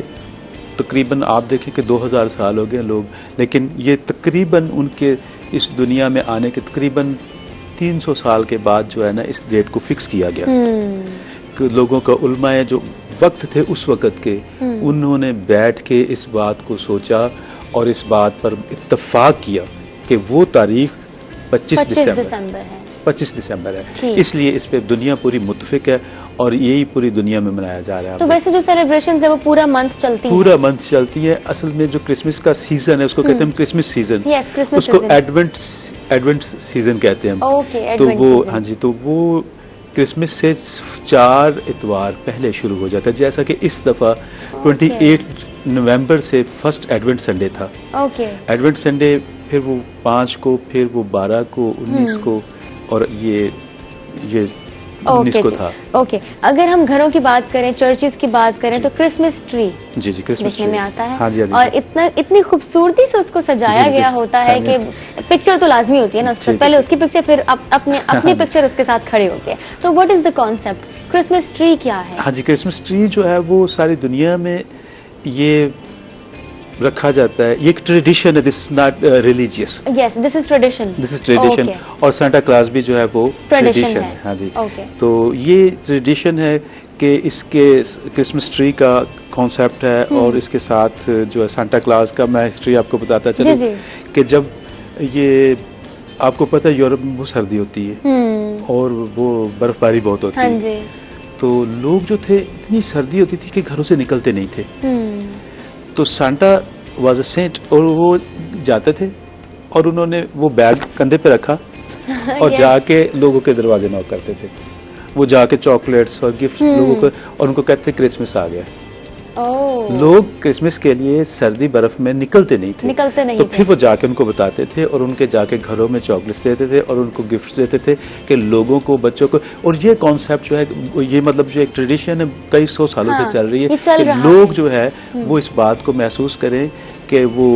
تقریباً آپ دیکھیں کہ 2000 سال ہو گئے لوگ، لیکن یہ تقریباً ان کے اس دنیا میں آنے کے تقریباً 300 سال کے بعد جو ہے نا اس ڈیٹ کو فکس کیا گیا. کہ لوگوں کا علماء جو وقت تھے اس وقت کے، انہوں نے بیٹھ کے اس بات کو سوچا اور اس بات پر اتفاق کیا کہ وہ تاریخ 25 دسمبر ہے. 25 دسمبر ہے، اس لیے اس پہ دنیا پوری متفق ہے اور یہی پوری دنیا میں منایا جا رہا ہے. تو ویسے جو سیلیبریشن ہے وہ پورا منتھ چلتی ہے؟ پورا منتھ چلتی ہے. اصل میں جو کرسمس کا سیزن ہے اس کو کہتے ہیں کرسمس سیزن، اس کو ایڈونٹ سیزن کہتے ہیں. تو وہ ہاں جی، تو وہ کرسمس سے 4 اتوار پہلے شروع ہو جاتا ہے. جیسا کہ اس دفعہ 28 نومبر سے فرسٹ ایڈونٹ سنڈے تھا. ایڈونٹ سنڈے، پھر وہ 5 کو، پھر وہ 12 کو، 19 کو، اور یہ 19 کو تھا. اوکے، اگر ہم گھروں کی بات کریں، چرچز کی بات کریں، تو کرسمس ٹری جی جی کرسمس دیکھنے میں آتا ہے. ہاں جی، اور اتنی خوبصورتی سے اس کو سجایا گیا ہوتا ہے کہ پکچر تو لازمی ہوتی ہے نا اس سے پہلے، اس کی پکچر، پھر اپنی پکچر اس کے ساتھ کھڑے ہوتے ہیں. تو what is the concept? Christmas tree کیا ہے؟ ہاں جی، کرسمس ٹری جو ہے وہ ساری دنیا میں یہ رکھا جاتا ہے. یہ ایک ٹریڈیشن ہے، this is not religious. Yes, this is tradition. This is tradition. اور سینٹا کلاس بھی جو ہے وہ ٹریڈیشن ہے. ہاں جی. تو یہ ٹریڈیشن ہے کہ اس کے کرسمس ٹری کا کانسیپٹ ہے، اور اس کے ساتھ جو ہے سینٹا کلاس کا میں ہسٹری آپ کو بتاتا چلوں کہ جب یہ آپ کو پتہ ہے یورپ میں بہت سردی ہوتی ہے اور وہ برف باری بہت ہوتی ہے. تو لوگ جو تھے اتنی سردی ہوتی تھی کہ گھروں سے نکلتے نہیں تھے. تو سانٹا واز اے سینٹ، اور وہ جاتے تھے اور انہوں نے وہ بیگ کندھے پہ رکھا اور جا کے لوگوں کے دروازے نوک کرتے تھے. وہ جا کے چاکلیٹس اور گفٹ لوگوں کو، اور ان کو کہتے تھے کرسمس آ گیا. لوگ کرسمس کے لیے سردی برف میں نکلتے نہیں تھے. تو پھر وہ جا کے ان کو بتاتے تھے اور ان کے جا کے گھروں میں چاکلیٹس دیتے تھے اور ان کو گفٹس دیتے تھے کہ لوگوں کو، بچوں کو. اور یہ کانسیپٹ جو ہے، یہ مطلب جو ایک ٹریڈیشن ہے کئی 100 سالوں سے چل رہی ہے کہ لوگ جو ہے وہ اس بات کو محسوس کریں کہ وہ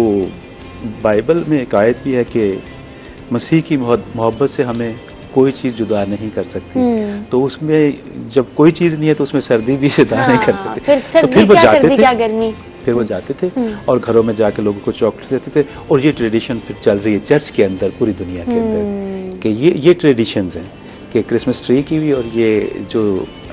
بائبل میں ایک آیت بھی ہے کہ مسیح کی محبت سے ہمیں کوئی چیز جدا نہیں کر سکتی. تو اس میں جب کوئی چیز نہیں ہے تو اس میں سردی بھی جدا نہیں کر سکتی. تو پھر وہ جاتے تھے، پھر وہ جاتے تھے اور گھروں میں جا کے لوگوں کو چاکلیٹ دیتے تھے. اور یہ ٹریڈیشن پھر چل رہی ہے چرچ کے اندر پوری دنیا کے اندر کہ یہ ٹریڈیشنز ہیں کہ کرسمس ٹری کی بھی. اور یہ جو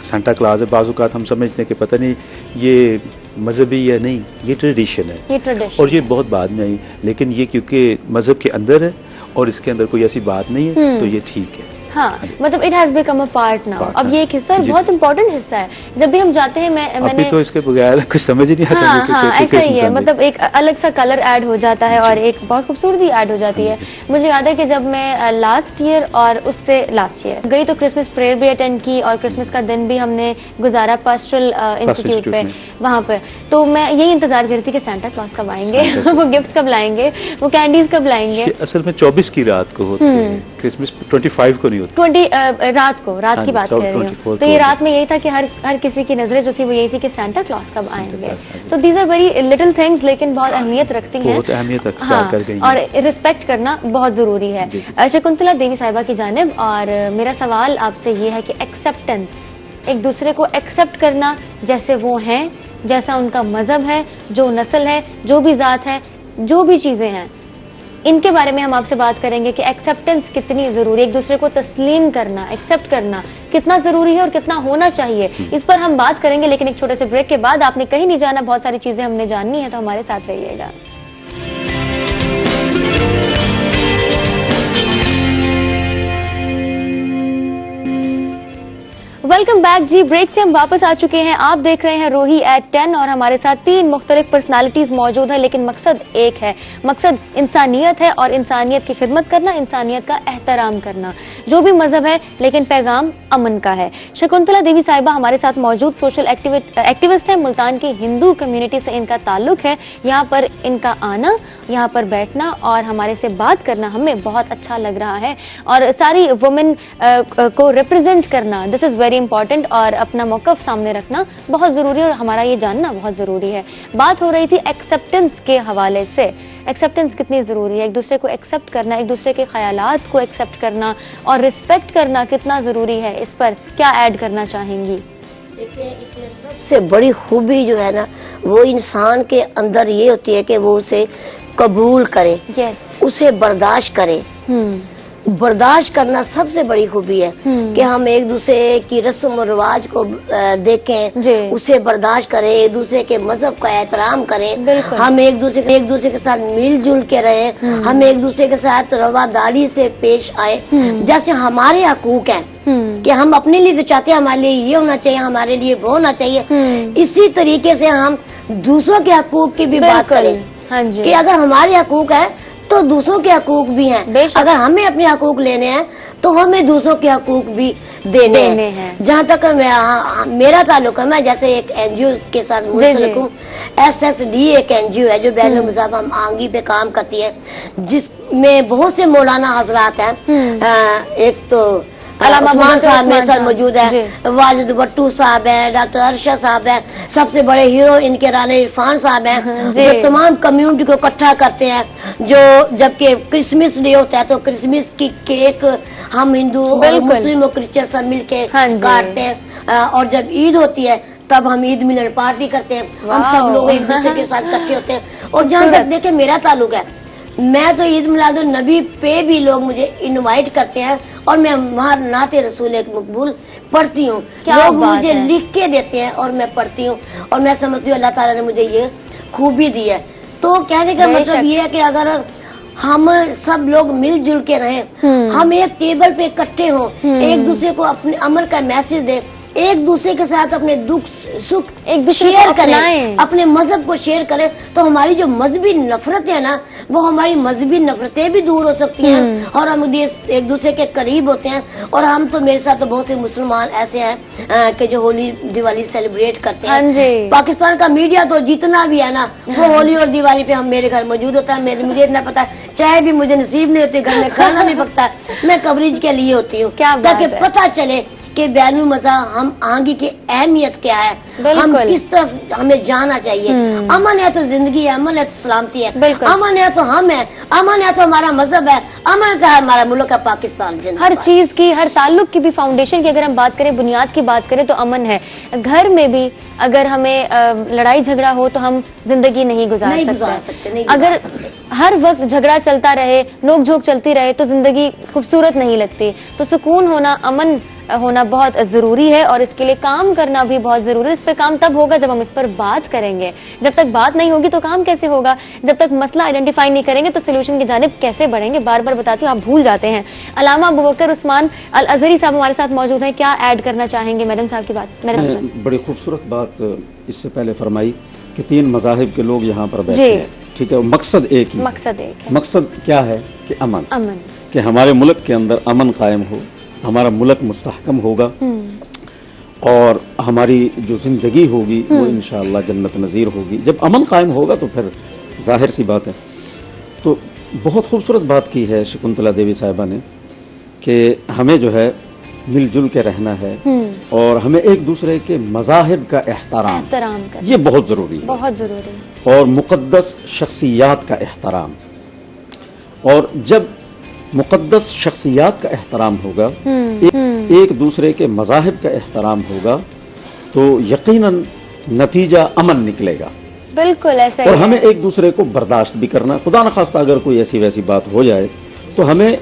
سانتا کلاز ہے، بعض اوقات ہم سمجھتے ہیں کہ پتہ نہیں یہ مذہبی یا نہیں، یہ ٹریڈیشن ہے اور یہ بہت بعد میں آئی. لیکن یہ کیونکہ مذہب کے اندر ہے اور اس کے اندر کوئی ایسی بات نہیں ہے تو یہ ٹھیک ہے. ہاں، مطلب it has become a part now. اب یہ ایک حصہ ہے، بہت امپورٹنٹ حصہ ہے. جب بھی ہم جاتے ہیں، میں نے تو اس کے بغیر کچھ سمجھ ہی نہیں آتا. ہاں ایسا ہی ہے، مطلب ایک الگ سا کلر ایڈ ہو جاتا ہے اور ایک بہت خوبصورتی ایڈ ہو جاتی ہے. مجھے یاد ہے کہ جب میں لاسٹ ایئر اور اس سے لاسٹ ایئر گئی تو کرسمس پریئر بھی اٹینڈ کی اور کرسمس کا دن بھی ہم نے گزارا پاسٹرل انسٹیٹیوٹ پہ وہاں پہ. تو میں یہی انتظار کر رہی تھی کہ سانتا کلاس کب آئیں گے، وہ گفٹ کب لائیں گے، وہ کینڈیز کب لائیں گے. اصل میں 24 کی رات کو ہوتی ہے کرسمس، 25 کو نہیں ہوتی. رات کی بات کر رہی ہوں. تو یہ رات میں یہی تھا کہ ہر کسی کی نظریں جو تھی وہ یہی تھی کہ سانتا کلاس کب آئیں گے. تو these are very little things, لیکن بہت اہمیت رکھتی ہیں، بہت اہمیت کر گئی ہیں اور رسپیکٹ کرنا بہت ضروری ہے. شکنتلا دیوی صاحبہ کی جانب، اور میرا سوال آپ سے یہ ہے کہ ایکسیپٹنس، ایک دوسرے کو ایکسیپٹ کرنا جیسے وہ ہیں، جیسا ان کا مذہب ہے، جو نسل ہے، جو بھی ذات ہے، جو بھی چیزیں ہیں، ان کے بارے میں ہم آپ سے بات کریں گے کہ ایکسیپٹنس کتنی ضروری ہے، ایک دوسرے کو تسلیم کرنا، ایکسیپٹ کرنا کتنا ضروری ہے اور کتنا ہونا چاہیے. اس پر ہم بات کریں گے، لیکن ایک چھوٹے سے بریک کے بعد. آپ نے کہیں نہیں جانا، بہت ساری چیزیں ہم نے جاننی ہے، تو ہمارے ساتھ رہیے گا. वेलकम बैक जी। ब्रेक से हम वापस आ चुके हैं। आप देख रहे हैं रोही एट 10 और हमारे साथ 3 मुख्तलिफ पर्सनालिटीज मौजूद हैं, लेकिन मकसद एक है। मकसद इंसानियत है और इंसानियत की खिदमत करना, इंसानियत का एहतराम करना, जो भी मजहब है, लेकिन पैगाम अमन का है। शकुंतला देवी साहिबा हमारे साथ मौजूद सोशल एक्टिविस्ट हैं। मुल्तान की हिंदू कम्युनिटी से इनका ताल्लुक है। यहाँ पर इनका आना, यहाँ पर बैठना और हमारे से बात करना हमें बहुत अच्छा लग रहा है। और सारी वुमेन को रिप्रेजेंट करना, दिस इज वेरी इंपॉर्टेंट, और अपना मौक़िफ़ सामने रखना बहुत जरूरी है और हमारा ये जानना बहुत जरूरी है। बात हो रही थी एक्सेप्टेंस के हवाले से। एक्सेप्टेंस कितनी जरूरी है, एक दूसरे को एक्सेप्ट करना, एक दूसरे के ख्यालात को एक्सेप्ट करना और रिस्पेक्ट करना कितना जरूरी है, इस पर क्या ऐड करना चाहेंगी? देखिए, इसमें सबसे बड़ी खूबी जो है ना, वो इंसान के अंदर ये होती है कि वो उसे कबूल करे, उसे बर्दाश्त करे। बर्दाश्त करना सबसे बड़ी खूबी है कि हम एक दूसरे की रस्म और रिवाज को देखें, उसे बर्दाश्त करें, एक दूसरे के मजहब का एहतराम करें, हम एक दूसरे के साथ मिलजुल के रहें, हम एक दूसरे के साथ रवादारी से पेश आए। जैसे हमारे हकूक हैं कि हम अपने लिए तो चाहते हैं, हमारे लिए ये होना चाहिए, हमारे लिए वो होना चाहिए, इसी तरीके से हम दूसरों के हकूक की भी बात करें। हाँ जी। कि अगर हमारे हकूक है तो दूसरों के हकूक भी हैं। अगर हमें अपने हकूक लेने हैं तो हमें दूसरों के हकूक भी देने हैं। जहाँ तक मेरा ताल्लुक है, मैं जैसे एक एनजीओ के साथ मुंसलिक हूँ। SSD एक एनजीओ है जो बैनुल मज़हब हम आंगी पे काम करती है, जिसमें बहुत से मौलाना हजरात हैं। एक तो उस्मान साहब मेरे साथ मौजूद है, वाजिद भट्टू साहब है, डॉक्टर अरशद साहब है, सबसे बड़े हीरो इनके राना इरफान साहब हैं, जो तमाम कम्युनिटी को इकट्ठा करते हैं। जो जबकि क्रिसमस डे होता है तो क्रिसमस की केक हम हिंदू और मुस्लिम और क्रिश्चियन सब मिलके काटते हैं, और जब ईद होती है तब हम ईद मिलन पार्टी करते हैं। हम सब लोग एक दूसरे के साथ इकट्ठे होते हैं। और जहाँ तक देखे मेरा ताल्लुक है, मैं तो ईद मिलादुन नबी पे भी लोग मुझे इनवाइट करते हैं और मैं वहाँ नाते रसूल एक मकबूल पढ़ती हूँ। लोग मुझे लिख के देते हैं और मैं पढ़ती हूँ, और मैं समझती हूँ अल्लाह ताला ने मुझे ये खूबी दी है। तो कहने का मतलब ये है कि अगर हम सब लोग मिलजुल के रहें, हम एक टेबल पे इकट्ठे हों, एक दूसरे को अपने अमल का मैसेज दें, एक दूसरे के साथ अपने दुख सुख एक दूसरे शेयर करें, अपने मजहब को शेयर करें, तो हमारी जो मजहबी नफरतें हैं ना, वो हमारी मजहबी नफरतें भी दूर हो सकती हैं और हम एक दूसरे के करीब होते हैं। और हम तो, मेरे साथ तो बहुत से मुसलमान ऐसे हैं कि जो होली दिवाली सेलिब्रेट करते हैं। पाकिस्तान का मीडिया तो जितना भी है ना, वो होली और दिवाली पे हम मेरे घर मौजूद होता है। मुझे इतना पता है, चाय भी मुझे नसीब नहीं होती, घर में खाना नहीं पकता, मैं कवरेज के लिए होती हूँ ताकि पता चले कि बैनुल मज़हब हम आगे की अहमियत क्या है, हम किस तरफ हमें जाना चाहिए। अमन है तो जिंदगी है, अमन है तो सलामती है, अमन है तो हम है, अमन है तो हमारा मजहब है, अमन का है हमारा मुल्क है पाकिस्तान। हर चीज की, हर ताल्लुक की भी फाउंडेशन की अगर हम बात करें, बुनियाद की बात करें तो अमन है। घर में भी अगर हमें लड़ाई झगड़ा हो तो हम जिंदगी नहीं गुजार सकते। अगर हर वक्त झगड़ा चलता रहे, नोक झोंक चलती रहे तो जिंदगी खूबसूरत नहीं लगती। तो सुकून होना, अमन होना बहुत जरूरी है और इसके लिए काम करना भी बहुत जरूरी है। इस पर काम तब होगा जब हम इस पर बात करेंगे। जब तक बात नहीं होगी तो काम कैसे होगा? जब तक मसला आइडेंटिफाई नहीं करेंगे तो सोल्यूशन की जानिब कैसे बढ़ेंगे? बार बार बताती हूँ, आप भूल जाते हैं। अलामा अबू बकर उस्मान अल अजहरी साहब हमारे साथ मौजूद हैं, क्या ऐड करना चाहेंगे मैडम साहब की बात? मैडम, बड़ी खूबसूरत बात इससे पहले फरमाई कि 3 मज़ाहिब के लोग यहाँ पर बैठे हैं, ठीक है। मकसद एक ही, मकसद क्या है कि अमन, कि हमारे मुल्क के अंदर अमन कायम हो, हमारा मुल्क मुस्तहकम होगा और हमारी जो जिंदगी होगी वो इंशाअल्लाह जन्नत नज़ीर होगी। जब अमन कायम होगा तो फिर जाहिर सी बात है। तो बहुत खूबसूरत बात की है शकुंतला देवी साहिबा ने कि हमें जो है मिलजुल के रहना है और हमें एक दूसरे के मज़ाहिब का एहतराम करना, ये बहुत ज़रूरी है, बहुत ज़रूरी। और मुक़द्दस शख्सियात का एहतराम। और जब मुक़द्दस शख्सियात का एहतराम होगा, एक दूसरे के मज़ाहिब का एहतराम होगा, तो यकीनन नतीजा अमन निकलेगा। बिल्कुल ऐसा। और हमें एक दूसरे को बर्दाश्त भी करना, खुदा न खास्ता अगर कोई ऐसी वैसी बात हो जाए तो हमें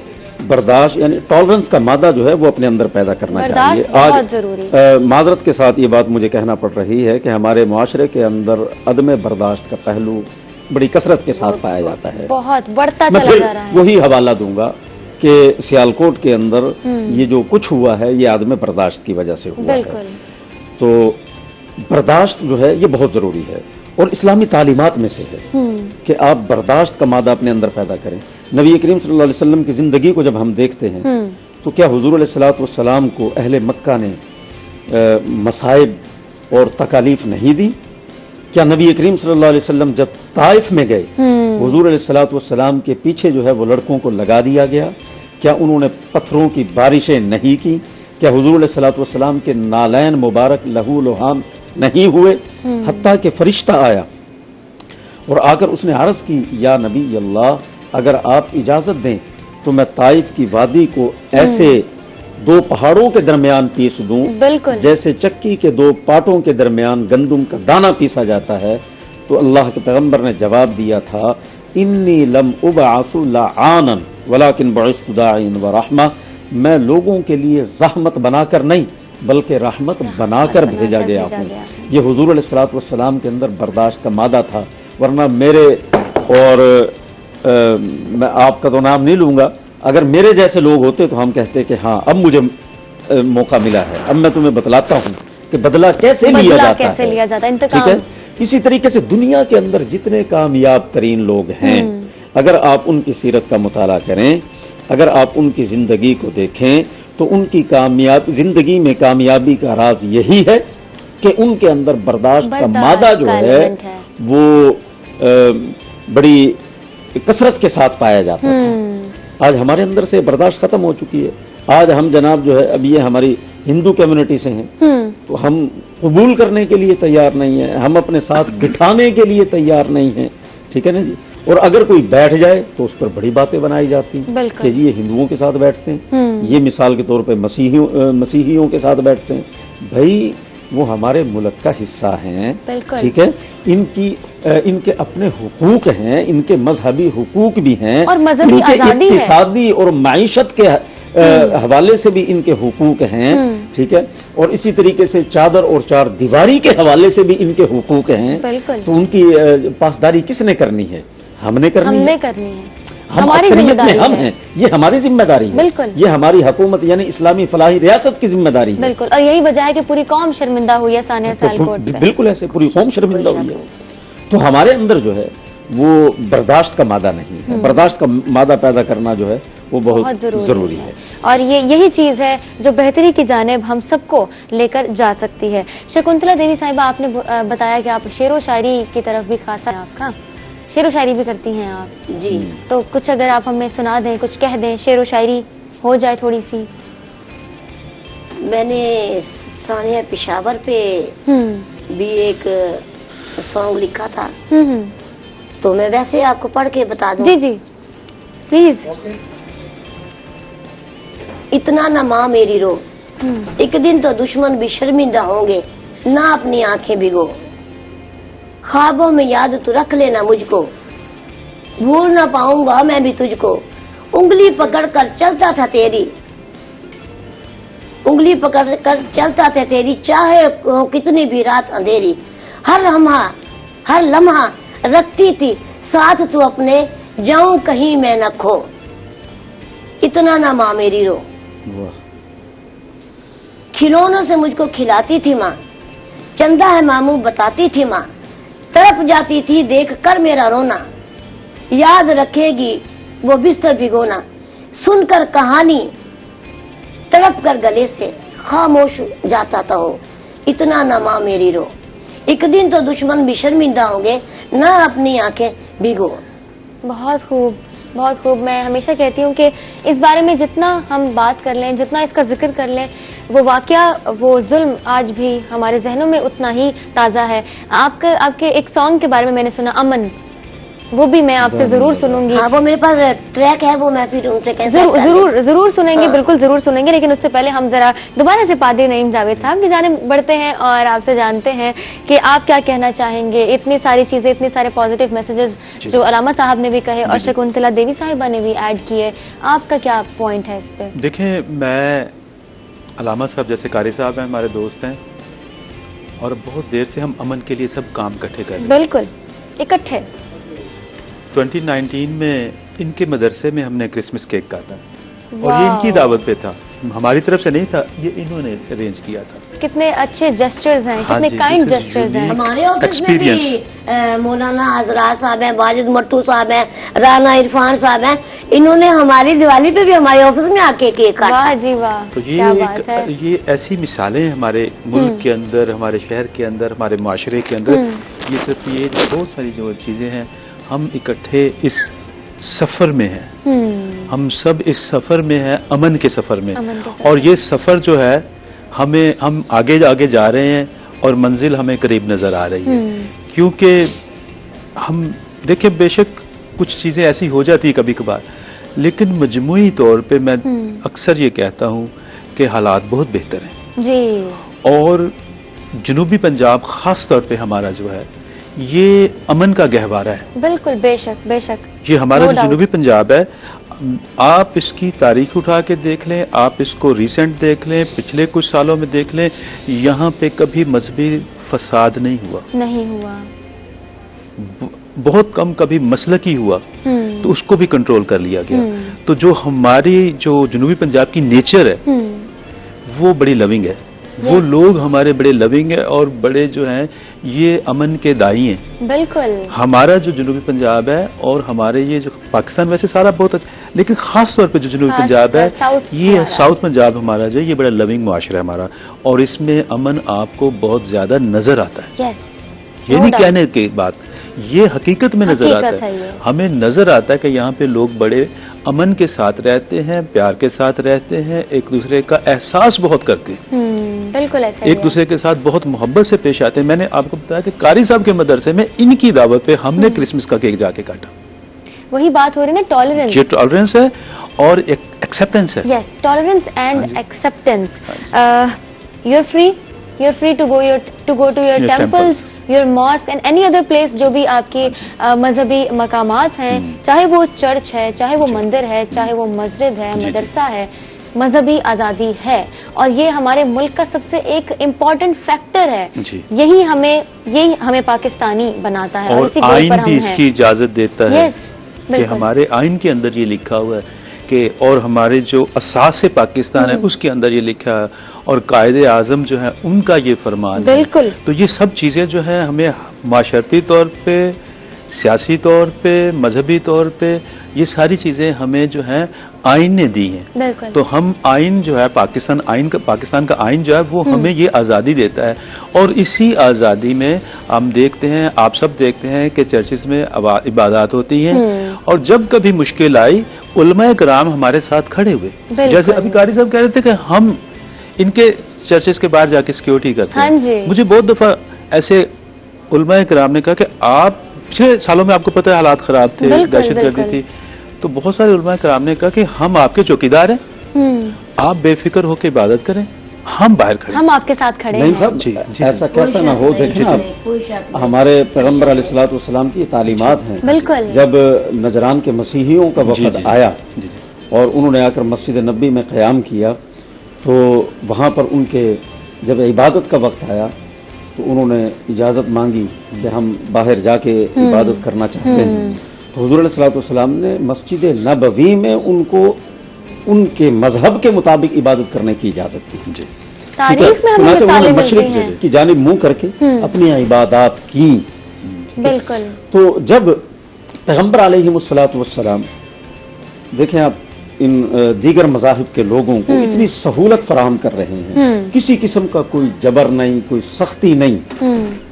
बर्दाश्त यानी टॉलरेंस का मादा जो है वो अपने अंदर पैदा करना चाहिए। आज माजरत के साथ ये बात मुझे कहना पड़ रही है कि हमारे मुआशरे के अंदर अदम बर्दाश्त का पहलू बड़ी कसरत के साथ पाया जाता है, बहुत बढ़ता चला जा रहा है। वही हवाला दूंगा کہ सियालकोट के अंदर ये जो कुछ हुआ है ये आदम बर्दाश्त की वजह से हुआ है। तो बर्दाश्त जो है ये बहुत जरूरी है और इस्लामी तालीमात में से है कि आप बर्दाश्त का मादा अपने अंदर पैदा करें। नबी करीम सल्लल्लाहु अलैहि वसल्लम की जिंदगी को जब हम देखते हैं तो क्या हुजूर अलैहिस्सलातु वस्सलाम को अहले मक्का ने मसाइब और तकालीफ नहीं दी? क्या नबी करीम सल्लल्लाहु अलैहि वसल्लम जब ताइफ में गए हुजूर अलैहिस्सलातु वस्सलाम के पीछे जो है वो लड़कों को लगा दिया गया? क्या उन्होंने पत्थरों की बारिशें नहीं की? क्या हुजूर अलैहिस्सलातु वस्सलाम के नालैन मुबारक लहू लुहान नहीं हुए? हत्ता कि फरिश्ता आया और आकर उसने अर्ज की, या नबी अल्लाह, अगर आप इजाजत दें तो मैं ताइफ की वादी को ऐसे दो पहाड़ों के दरमियान पीस दूं जैसे चक्की के दो पाटों के दरमियान गंदुम का दाना पीसा जाता है। तो अल्लाह के पैगंबर ने जवाब दिया था, इन्नी लम उबअसु लआनन वलाकिन बुइस्तु दाइन व रहमा, मैं लोगों के लिए ज़हमत बनाकर नहीं बल्कि रहमत बनाकर भेजा गया हूं। ये हुजूर अलैहिस्सलातु वस्सलाम के अंदर बर्दाश्त का मादा था, वरना मेरे और मैं आपका तो नाम नहीं लूंगा, अगर मेरे जैसे लोग होते तो हम कहते कि हाँ अब मुझे मौका मिला है, अब मैं तुम्हें बतलाता हूं कि बदला कैसे लिया जाता है। ठीक है, इसी तरीके से दुनिया के अंदर जितने कामयाब तरीन लोग हैं, अगर आप उनकी सीरत का मुताला करें, अगर आप उनकी जिंदगी को देखें तो उनकी जिंदगी में कामयाबी का राज यही है कि उनके अंदर बर्दाश्त का मादा जो है वो बड़ी कसरत के साथ पाया जाता था। आज हमारे अंदर से बर्दाश्त खत्म हो चुकी है। आज हम जनाब जो है, अब ये हमारी हिंदू कम्युनिटी से हैं, तो हम कबूल करने के लिए तैयार नहीं है, हम अपने साथ बिठाने के लिए तैयार नहीं है। ठीक है ना जी। और अगर कोई बैठ जाए तो उस पर बड़ी बातें बनाई जाती हैं कि जी ये हिंदुओं के साथ बैठते हैं, ये मिसाल के तौर पे मसीहियों के साथ बैठते हैं। भाई वो हमारे मुल्क का हिस्सा हैं, ठीक है, इनके अपने हुकूक हैं, इनके मजहबी हुकूक भी हैं और मजहबी आजादी है, इक्तिसादी और माइशत के हवाले से भी इनके हुकूक हैं। ठीक है, और इसी तरीके से चादर और चार दीवारी के हवाले से भी इनके हुकूक हैं। तो उनकी पासदारी किसने करनी है? हमने करनी है। हम अक्सरियत में हम हैं, ये हमारी जिम्मेदारी है, ये हमारी हुकूमत यानी इस्लामी फलाही रियासत की जिम्मेदारी है। बिल्कुल, और यही वजह है कि पूरी कौम शर्मिंदा हुई है सानिया सियालकोट पे। बिल्कुल ऐसे पूरी कौम शर्मिंदा हुई है। तो हमारे अंदर जो है वो बर्दाश्त का मादा नहीं है, बर्दाश्त का मादा पैदा करना जो है वो बहुत जरूरी है। और यही चीज है जो बेहतरी की जानिब हम सबको लेकर जा सकती है। शकुंतला देवी साहिबा, आपने बताया कि आप शेर व शायरी की तरफ भी खासा है आपका, शेर व शायरी भी करती हैं आप जी। तो कुछ अगर आप हमें सुना दें, कुछ कह दें, शेर व शायरी हो जाए थोड़ी सी। मैंने सानिया पेशावर पे भी एक सॉन्ग लिखा था, तो मैं वैसे आपको पढ़ के बता दूं। जी जी प्लीज। इतना न माँ मेरी रो, एक दिन तो दुश्मन भी शर्मिंदा होंगे, ना अपनी आंखें भिगो, ख्वाबों में याद तू रख लेना मुझको, भूल ना पाऊंगा मैं भी तुझको, उंगली पकड़ कर चलता था तेरी, उंगली पकड़ कर चलता था तेरी, चाहे हो कितनी भी रात अंधेरी, हर लम्हा रखती थी साथ तू अपने, जाऊं कहीं मैं न खो, इतना ना माँ मेरी रो। खिलौनों से मुझको खिलाती थी माँ, चंदा है मामू बताती थी माँ, तड़प जाती थी देख कर मेरा रोना, याद रखेगी वो बिस्तर भिगोना, सुनकर कहानी तड़प कर गले से खामोश जाता था हो, इतना ना माँ मेरी रो, एक दिन तो दुश्मन भी शर्मिंदा होंगे, ना अपनी आंखें भिगो। बहुत खूब, बहुत खूब। मैं हमेशा कहती हूँ कि इस बारे में जितना हम बात कर लें, जितना इसका जिक्र कर लें, वो वाकया, वो जुल्म आज भी हमारे जहनों में उतना ही ताज़ा है। आपके एक सॉन्ग के बारे में मैंने सुना, अमन, वो भी मैं आपसे जरूर सुनूंगी। हाँ, वो मेरे पास ट्रैक है, वो मैं फिर उनसे जरूर सुनेंगे। हाँ। बिल्कुल जरूर सुनेंगे, लेकिन उससे पहले हम जरा दोबारा से पादरी नईम जावेद साहब की जानिब बढ़ते हैं और आपसे जानते हैं कि आप क्या कहना चाहेंगे। इतनी सारी चीजें, इतने सारे पॉजिटिव मैसेजेस जो अलामा साहब ने भी कहे और शकुंतला देवी साहिबा ने भी ऐड किए, आपका क्या पॉइंट है इस पे? देखिए, मैं अलामा साहब जैसे कारी साहब हैं, हमारे दोस्त हैं, और बहुत देर से हम अमन के लिए सब काम इकट्ठे कर रहे हैं। बिल्कुल इकट्ठे। 2019 में इनके मदरसे में हमने क्रिसमस केक काटा, और ये इनकी दावत पे था, हमारी तरफ से नहीं था, ये इन्होंने अरेंज किया था। कितने अच्छे जेस्चर्स हैं, हाँ कितने जी, काइंड this is जेस्चर्स हैं। unique हमारे ऑफिस में experience। भी मौलाना हजरात साहब हैं, वाजिद मट्टू साहब हैं, राना इरफान साहब हैं, इन्होंने हमारी दिवाली पे भी हमारे ऑफिस में आके केक काटा। वाह जी वाह, तो ये क्या बात है। ये ऐसी मिसालें हैं हमारे मुल्क के अंदर, हमारे शहर के अंदर, हमारे माशरे के अंदर। ये सिर्फ ये बहुत सारी जो चीजें हैं, हम इकट्ठे इस सफर में हैं, हम सब इस सफर में हैं, अमन के सफर में। अमन के सफर। और ये सफर जो है हम आगे आगे जा रहे हैं और मंजिल हमें करीब नजर आ रही है। क्योंकि हम देखिए, बेशक कुछ चीजें ऐसी हो जाती है कभी कभार, लेकिन मजमूई तौर पे मैं अक्सर ये कहता हूं कि हालात बहुत बेहतर हैं जी। और जनूबी पंजाब खास तौर पे हमारा जो है ये अमन का गहवारा है। बिल्कुल, बेशक बेशक। ये हमारा No जो doubt। जनूबी पंजाब है, आप इसकी तारीख उठा के देख लें, आप इसको रिसेंट देख लें, पिछले कुछ सालों में देख लें, यहाँ पे कभी मजहबी फसाद नहीं हुआ, नहीं हुआ। बहुत कम कभी मसलकी हुआ तो उसको भी कंट्रोल कर लिया गया। तो जो हमारी जो जनूबी पंजाब की नेचर है वो बड़ी लविंग है, वो लोग हमारे बड़े लविंग है और बड़े जो हैं ये अमन के दाई हैं। बिल्कुल। हमारा जो जनूबी पंजाब है और हमारे ये जो पाकिस्तान वैसे सारा बहुत अच्छा, लेकिन खास तौर पे जो जनूबी पंजाब है, ये साउथ पंजाब हमारा जो है ये बड़ा लविंग मुआशरा है हमारा, और इसमें अमन आपको बहुत ज्यादा नजर आता है। यस। ये नहीं कहने की बात, ये हकीकत में नजर आता हकीकत है है। ये। हमें नजर आता है कि यहाँ पे लोग बड़े अमन के साथ रहते हैं, प्यार के साथ रहते हैं, एक दूसरे का एहसास बहुत करते हैं, बिल्कुल ऐसा ही एक है। दूसरे के साथ बहुत मोहब्बत से पेश आते हैं। मैंने आपको बताया कि कारी साहब के मदरसे में इनकी दावत पे हमने क्रिसमस का केक जाके काटा। वही बात हो रही है ना, टॉलरेंस। ये टॉलरेंस है और एक एक्सेप्टेंस है। Yes, tolerance and acceptance. You are free to go to your Your temples, your mosque and any other place, जो भी आपके मजहबी मकामात हैं, चाहे वो चर्च है, चाहे वो मंदिर है, चाहे वो मस्जिद है, जी, मदरसा है, मजहबी आजादी है। और ये हमारे मुल्क का सबसे एक इम्पॉर्टेंट फैक्टर है। जी। यही हमें पाकिस्तानी बनाता है और और इसी गोल आइन पर हम भी हैं। इसकी इजाजत देता है यस, कि बिल्कुल। हमारे आइन के अंदर ये लिखा हुआ है कि, और हमारे जो असास पाकिस्तान है उसके अंदर ये लिखा है, और कायदे आजम जो है उनका ये फरमान है। बिल्कुल। तो ये सब चीजें जो है हमें माशरती तौर पे, सियासी तौर पे, मजहबी तौर पे, ये सारी चीजें हमें जो है आइन ने दी हैं। बिल्कुल। तो हम आइन जो है पाकिस्तान का आइन जो है वो हमें ये आज़ादी देता है, और इसी आज़ादी में हम देखते हैं, आप सब देखते हैं कि चर्चिस में इबादत होती हैं, और जब कभी मुश्किल आई उलमाए कराम हमारे साथ खड़े हुए। जैसे अभी कारी साहब कह रहे थे कि हम इनके चर्चिस के बाहर जाके सिक्योरिटी करते हैं। हाँ जी। मुझे बहुत दफा ऐसे उलमाए कराम ने कहा कि आप पिछले सालों में आपको पता है हालात खराब थे, दहशतगर्दी थी, तो बहुत सारे उलमाए कराम ने कहा कि हम आपके चौकीदार हैं, आप बेफिक्र होकर इबादत करें, हम बाहर खड़े, हम आपके साथ खड़े नहीं हैं। साहब जी, जी, ऐसा कैसा ना हो। देखें आप, हमारे पैगम्बर अलैहिस्सलाम की तालीमात हैं। बिल्कुल। जब नजरान के मसीहियों का जी, वफद जी, आया जी, जी। और उन्होंने आकर मस्जिद नबी में क़याम किया, तो वहाँ पर उनके जब इबादत का वक्त आया तो उन्होंने इजाज़त मांगी कि हम बाहर जाके इबादत करना चाहते हैं। तो हुज़ूर अलैहिस्सलाम ने मस्जिद नबवी में उनको उनके मजहब के मुताबिक इबादत करने की इजाज़त दी। जी। तारीख में हमें चुनांचे मिसालें उन्होंने मिलती मशरिक हैं। की जानिब मुंह करके अपनी इबादत की। बिल्कुल। तो जब पैगम्बर अलैहिस्सलातु वस्सलाम, देखें आप, इन दीगर मज़ाहिब के लोगों को इतनी सहूलत फराहम कर रहे हैं, किसी किस्म का कोई जबर नहीं, कोई सख्ती नहीं।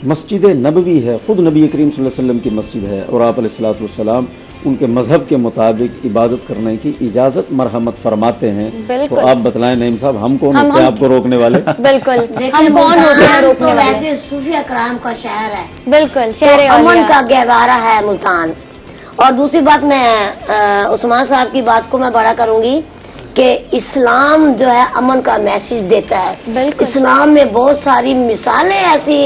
मस्जिद नबवी है, खुद नबी करीम सल्लल्लाहु अलैहि वसल्लम की मस्जिद है, और आप अलैहिस्सलातु वस्सलाम उनके मजहब के मुताबिक इबादत करने की इजाजत मरहमत फरमाते हैं। तो आप बतलाएं नईम साहब, हम कौन होते हैं आपको रोकने वाले? बिल्कुल, हम कौन होते हैं रोकने वाले? वैसे सूफिया कराम का शहर है, बिल्कुल, शहर अमन का गहवारा है मुल्तान। और दूसरी बात, मैं उस्मान साहब की बात को मैं बड़ा करूंगी कि इस्लाम जो है अमन का मैसेज देता है। इस्लाम में बहुत सारी मिसालें ऐसी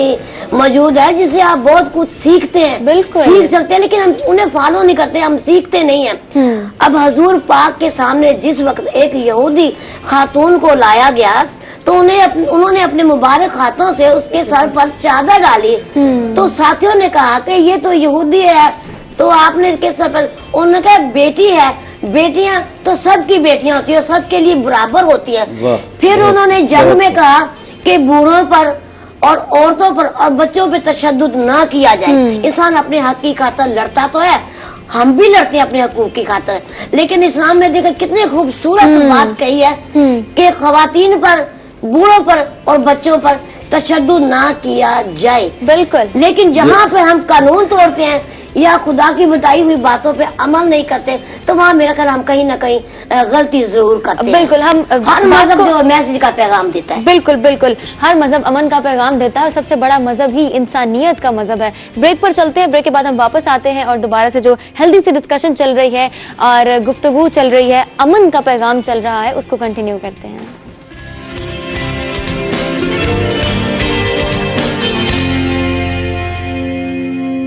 मौजूद है जिससे आप बहुत कुछ सीखते हैं। बिल्कुल सीख सकते हैं, लेकिन हम उन्हें फॉलो नहीं करते, हम सीखते नहीं हैं। अब हजूर पाक के सामने जिस वक्त एक यहूदी खातून को लाया गया तो उन्होंने अपने मुबारक हाथों से उसके सर पर चादर डाली, तो साथियों ने कहा कि ये तो यहूदी है, तो आपने इसके सर पर, उन्होंने कहा बेटी है, बेटियां तो सबकी बेटियां होती है और सबके लिए बराबर होती है। वाह, फिर बहुत- उन्होंने जंग बहुत में कहा कि बूढ़ों पर और औरतों पर और बच्चों पर तशद्दुद ना किया जाए। इंसान अपने हक की खातिर लड़ता तो है, हम भी लड़ते हैं अपने हकूक की खातिर, लेकिन इस्लाम ने देखा कितनी खूबसूरत बात कही है कि खवातीन पर, बूढ़ों पर और बच्चों पर तशद्दुद ना किया जाए। बिल्कुल। लेकिन जहाँ पे हम कानून तोड़ते हैं या खुदा की बताई हुई बातों पे अमल नहीं करते, तो वहाँ मेरा ख्याल हम कहीं ना कहीं गलती जरूर करते हैं। बिल्कुल, हम हर मजहब जो मैसेज का पैगाम देता है। बिल्कुल बिल्कुल, हर मजहब अमन का पैगाम देता है और सबसे बड़ा मजहब ही इंसानियत का मजहब है। ब्रेक पर चलते हैं, ब्रेक के बाद हम वापस आते हैं और दोबारा से जो हेल्दी सी डिस्कशन चल रही है और गुफ्तगू चल रही है, अमन का पैगाम चल रहा है, उसको कंटिन्यू करते हैं।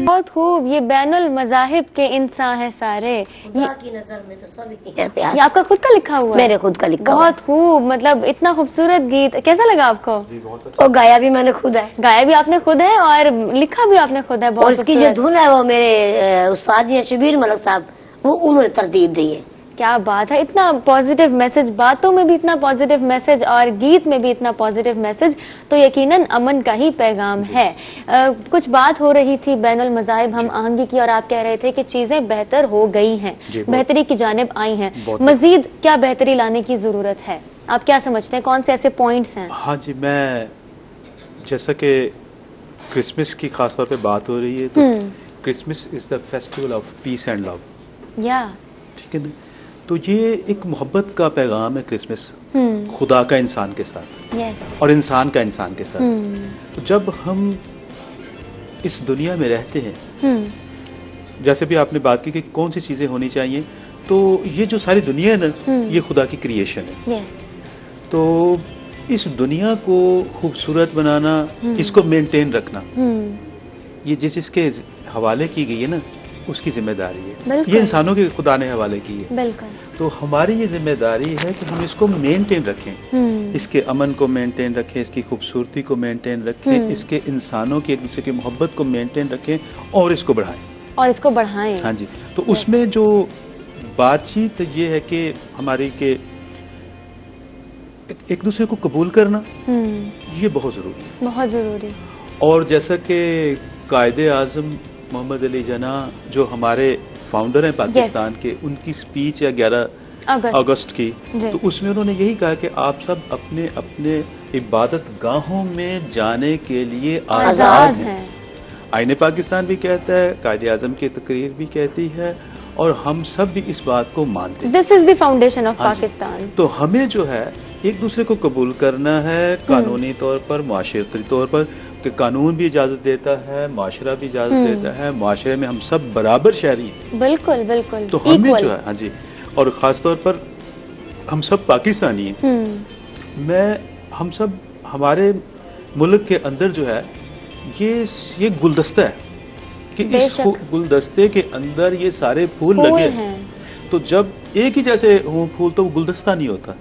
बहुत खूब, ये बैनुल मज़ाहिब के इंसान है सारे। खुदा की नजर में तो सब इतनी है प्यार। ये आपका खुद का लिखा हुआ है? मेरे खुद का लिखा हुआ बहुत खूब, मतलब इतना खूबसूरत गीत, कैसा लगा आपको? है। और गाया भी मैंने खुद है, गाया भी आपने खुद है और लिखा भी आपने खुद है। और बहुत इसकी जो खूबसूरत। धुन है वो मेरे उस्ताद जी हैं शबीर मलिक साहब, वो उन्होंने तरतीब दी है। क्या बात है, इतना पॉजिटिव मैसेज, बातों में भी इतना पॉजिटिव मैसेज और गीत में भी इतना पॉजिटिव मैसेज, तो यकीनन अमन का ही पैगाम है। कुछ बात हो रही थी बैनुल मज़ाहिब हम आहंगी की, और आप कह रहे थे कि चीजें बेहतर हो गई हैं, बेहतरी की जानिब आई हैं, मजीद क्या बेहतरी लाने की जरूरत है? आप क्या समझते हैं, कौन से ऐसे पॉइंट्स हैं? हाँ जी, मैं जैसा कि क्रिसमस की खास तौर पे बात हो रही है, तो Christmas is the festival of peace and love. या ठीक है ना, तो ये एक मोहब्बत का पैगाम है क्रिसमस, खुदा का इंसान के साथ यस, और इंसान का इंसान के साथ। तो जब हम इस दुनिया में रहते हैं, जैसे भी आपने बात की कि कौन सी चीजें होनी चाहिए, तो ये जो सारी दुनिया है ना, ये खुदा की क्रिएशन है। यस, तो इस दुनिया को खूबसूरत बनाना, इसको मेंटेन रखना, ये जिस जिसके हवाले की गई है ना, उसकी जिम्मेदारी है। बिल्कुल। ये इंसानों के खुदा ने हवाले की है। बिल्कुल। तो हमारी ये जिम्मेदारी है कि हम इसको मेंटेन रखें, इसके अमन को मेंटेन रखें, इसकी खूबसूरती को मेंटेन रखें, इसके इंसानों की एक दूसरे की मोहब्बत को मेंटेन रखें और इसको बढ़ाएं। और इसको बढ़ाएं। हाँ जी, तो उसमें जो बातचीत ये है कि हमारी के एक दूसरे को कबूल करना, ये बहुत जरूरी है, बहुत जरूरी। और जैसा कि कायदे आजम मोहम्मद अली जना जो हमारे फाउंडर हैं पाकिस्तान के, उनकी स्पीच है 11 अगस्त की, तो उसमें उन्होंने यही कहा कि आप सब अपने अपने इबादत गाहों में जाने के लिए आजाद हैं। आईने पाकिस्तान भी कहता है, कायदे आजम की तकरीर भी कहती है, और हम सब भी इस बात को मानते हैं। This is the foundation of Pakistan. तो हमें जो है एक दूसरे को कबूल करना है, कानूनी तौर पर, माशरती तौर पर, कि कानून भी इजाजत देता है, माशरा भी इजाजत देता है, माशरे में हम सब बराबर शहरी हैं। बिल्कुल बिल्कुल, तो हमें जो है, हाँ जी, और खास तौर पर हम सब पाकिस्तानी हैं। हम सब, हमारे मुल्क के अंदर जो है ये गुलदस्ता है कि इस गुलदस्ते के अंदर ये सारे फूल लगे हैं। तो जब एक ही जैसे हो फूल, तो वो गुलदस्ता नहीं होता।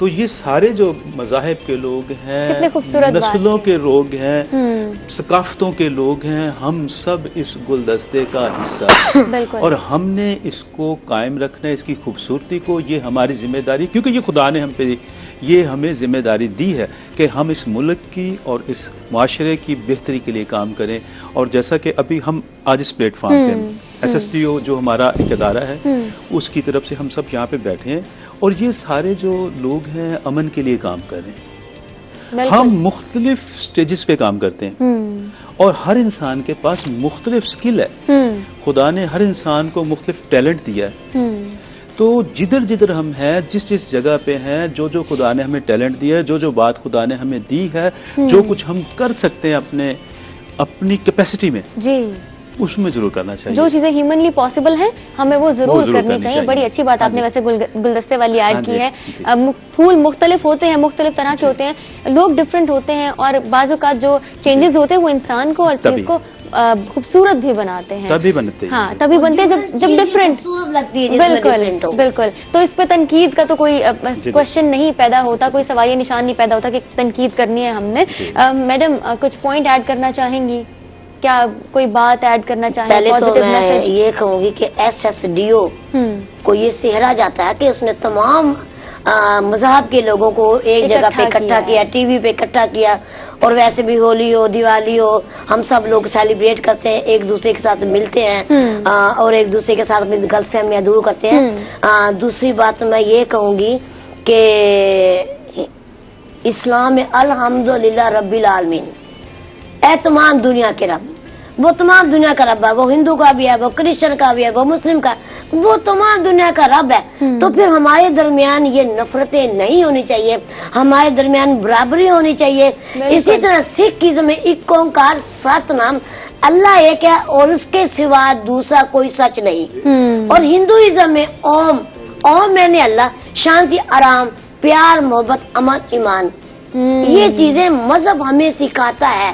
तो ये सारे जो मज़ाहिब के लोग हैं, नस्लों के लोग हैं, सकाफतों के लोग हैं, हम सब इस गुलदस्ते का हिस्सा हैं, और हमने इसको कायम रखना है, इसकी खूबसूरती को। ये हमारी जिम्मेदारी, क्योंकि ये खुदा ने हम पे ये हमें जिम्मेदारी दी है कि हम इस मुल्क की और इस माशरे की बेहतरी के लिए काम करें। और जैसा कि अभी हम आज इस प्लेटफॉर्म पे SSTO जो हमारा एक अदारा है, उसकी तरफ से हम सब यहाँ पे बैठे हैं, और ये सारे जो लोग हैं अमन के लिए काम कर रहे हैं। हम मुख्तलिफ स्टेजेस पे काम करते हैं, और हर इंसान के पास मुख्तलिफ स्किल है। खुदा ने हर इंसान को मुख्तलिफ टैलेंट दिया है। तो जिधर जिधर हम हैं, जिस जिस जगह पे हैं, जो जो खुदा ने हमें टैलेंट दिया है, जो जो बात खुदा ने हमें दी है, जो कुछ हम कर सकते हैं अपनी कैपेसिटी में जी, उसमें जरूर करना चाहिए। जो चीजें ह्यूमनली पॉसिबल हैं, हमें वो जरूर करनी चाहिए। बड़ी अच्छी बात आपने वैसे गुलदस्ते वाली ऐड की है। फूल मुख्तलिफ होते हैं, मुख्तलिफ तरह के होते हैं, लोग डिफरेंट होते हैं, और बाज़ औक़ात जो चेंजेस होते हैं वो इंसान को और चीज को खूबसूरत भी बनाते हैं। तभी बनते हैं। हाँ, तभी बनते हैं जब डिफरेंट लगती है। बिल्कुल बिल्कुल। तो इस पे तनकीद का तो कोई क्वेश्चन नहीं पैदा होता, कोई सवालिया निशान नहीं पैदा होता कि तनकीद करनी है हमने। मैडम, कुछ पॉइंट ऐड करना चाहेंगी क्या? कोई बात ऐड करना चाहेंगे? पहले तो मैं ये कहूंगी कि SSDO को ये सेहरा जाता है कि उसने तमाम मजहब के लोगों को एक जगह पे इकट्ठा किया, टीवी पे इकट्ठा किया। और वैसे भी होली हो, दिवाली हो, हम सब लोग सेलिब्रेट करते हैं, एक दूसरे के साथ मिलते हैं और एक दूसरे के साथ अपनी गलतफहमियां दूर करते हैं। दूसरी बात मैं ये कहूंगी कि इस्लाम में अल्हम्दुलिल्लाह रब्बिल आलमीन, ऐ तमाम दुनिया के रब, वो तमाम दुनिया का रब है, वो हिंदू का भी है, वो क्रिश्चियन का भी है, वो मुस्लिम का, वो तमाम दुनिया का रब है। तो फिर हमारे दरमियान ये नफरतें नहीं होनी चाहिए, हमारे दरमियान बराबरी होनी चाहिए। इसी तरह सिखिज्म में एक ओंकार सतनाम, अल्लाह एक है और उसके सिवा दूसरा कोई सच नहीं। और हिंदुइज्म में ओम, ओम मैंने अल्लाह, शांति, आराम, प्यार, मोहब्बत, अमन, ईमान, ये चीजें मजहब हमें सिखाता है।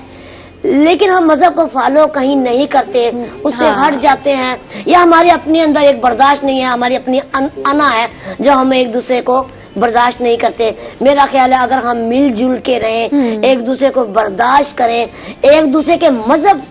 लेकिन हम मजहब को फॉलो कहीं नहीं करते, उससे हट जाते हैं, या हमारे अपने अंदर एक बर्दाश्त नहीं है, हमारी अपनी अना है जो हम एक दूसरे को बर्दाश्त नहीं करते। मेरा ख्याल है अगर हम मिलजुल के रहें, एक दूसरे को बर्दाश्त करें, एक दूसरे के मजहब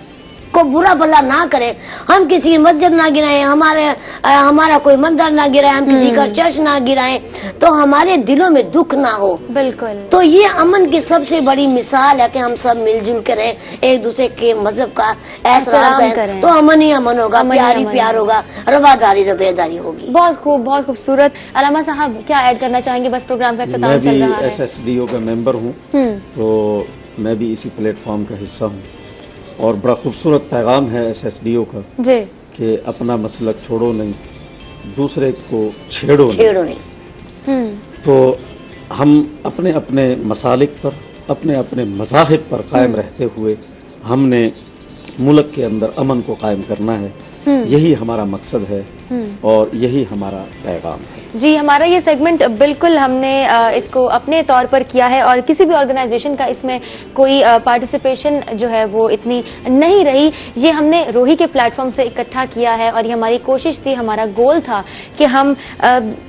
को बुरा भला ना करें, हम किसी की मस्जिद ना गिराएं, हमारा कोई मंदिर ना गिराएं, हम किसी का चर्च ना गिराएं, तो हमारे दिलों में दुख ना हो। बिल्कुल। तो ये अमन की सबसे बड़ी मिसाल है कि हम सब मिलजुल के रहें, एक दूसरे के मजहब का एहतराम करें, तो अमन ही अमन होगा, प्यार ही प्यार होगा, रवादारी रवेदारी होगी। बहुत खूब, बहुत खूबसूरत। अलामा साहब क्या ऐड करना चाहेंगे? बस प्रोग्राम का इख्तिताम चल रहा है। मैं भी SSDO का मेंबर हूँ, तो मैं भी इसी प्लेटफॉर्म का हिस्सा हूँ और बड़ा खूबसूरत पैगाम है SSDO का जी कि अपना मसलक छोड़ो नहीं, दूसरे को छेड़ो नहीं। तो हम अपने अपने मसालिक पर, अपने अपने मज़ाहिब पर कायम रहते हुए हमने मुल्क के अंदर अमन को कायम करना है, यही हमारा मकसद है और यही हमारा पैगाम है। जी, हमारा ये सेगमेंट बिल्कुल हमने इसको अपने तौर पर किया है और किसी भी ऑर्गेनाइजेशन का इसमें कोई पार्टिसिपेशन जो है वो इतनी नहीं रही। ये हमने रोही के प्लेटफॉर्म से इकट्ठा किया है और ये हमारी कोशिश थी, हमारा गोल था कि हम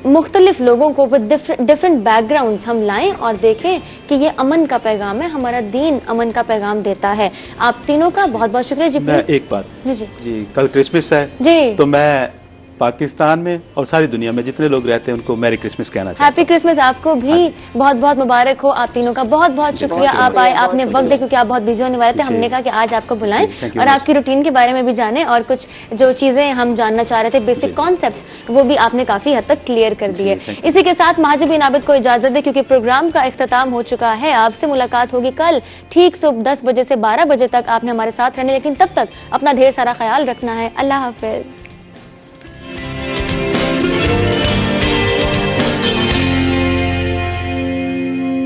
मुख्तलिफ लोगों को विद डिफरेंट बैकग्राउंड्स हम लाएं और देखें कि ये अमन का पैगाम है, हमारा दीन अमन का पैगाम देता है। आप तीनों का बहुत बहुत शुक्रिया। जी मैं एक बात जी, कल क्रिसमस है जी, तो मैं पाकिस्तान में और सारी दुनिया में जितने लोग रहते हैं उनको मैरी क्रिसमस कहना चाहता हूं। हैप्पी क्रिसमस आपको भी बहुत बहुत मुबारक हो। आप तीनों का बहुत बहुत शुक्रिया, आप आए, आपने वक्त दिया क्योंकि आप बहुत बिजी होने वाले थे। हमने कहा कि आज आपको बुलाएं और आपकी रूटीन के बारे में भी जानें और कुछ जो चीजें हम जानना चाह रहे थे, बेसिक कॉन्सेप्ट्स, वो भी आपने काफी हद तक क्लियर कर दिए। इसी के साथ महाजबीन आबिद को इजाजत दे क्योंकि प्रोग्राम का इख्तिताम हो चुका है। आपसे मुलाकात होगी कल ठीक सुबह 10 बजे से 12 बजे तक। आपने हमारे साथ रहने, लेकिन तब तक अपना ढेर सारा ख्याल रखना है। अल्लाह हाफिज।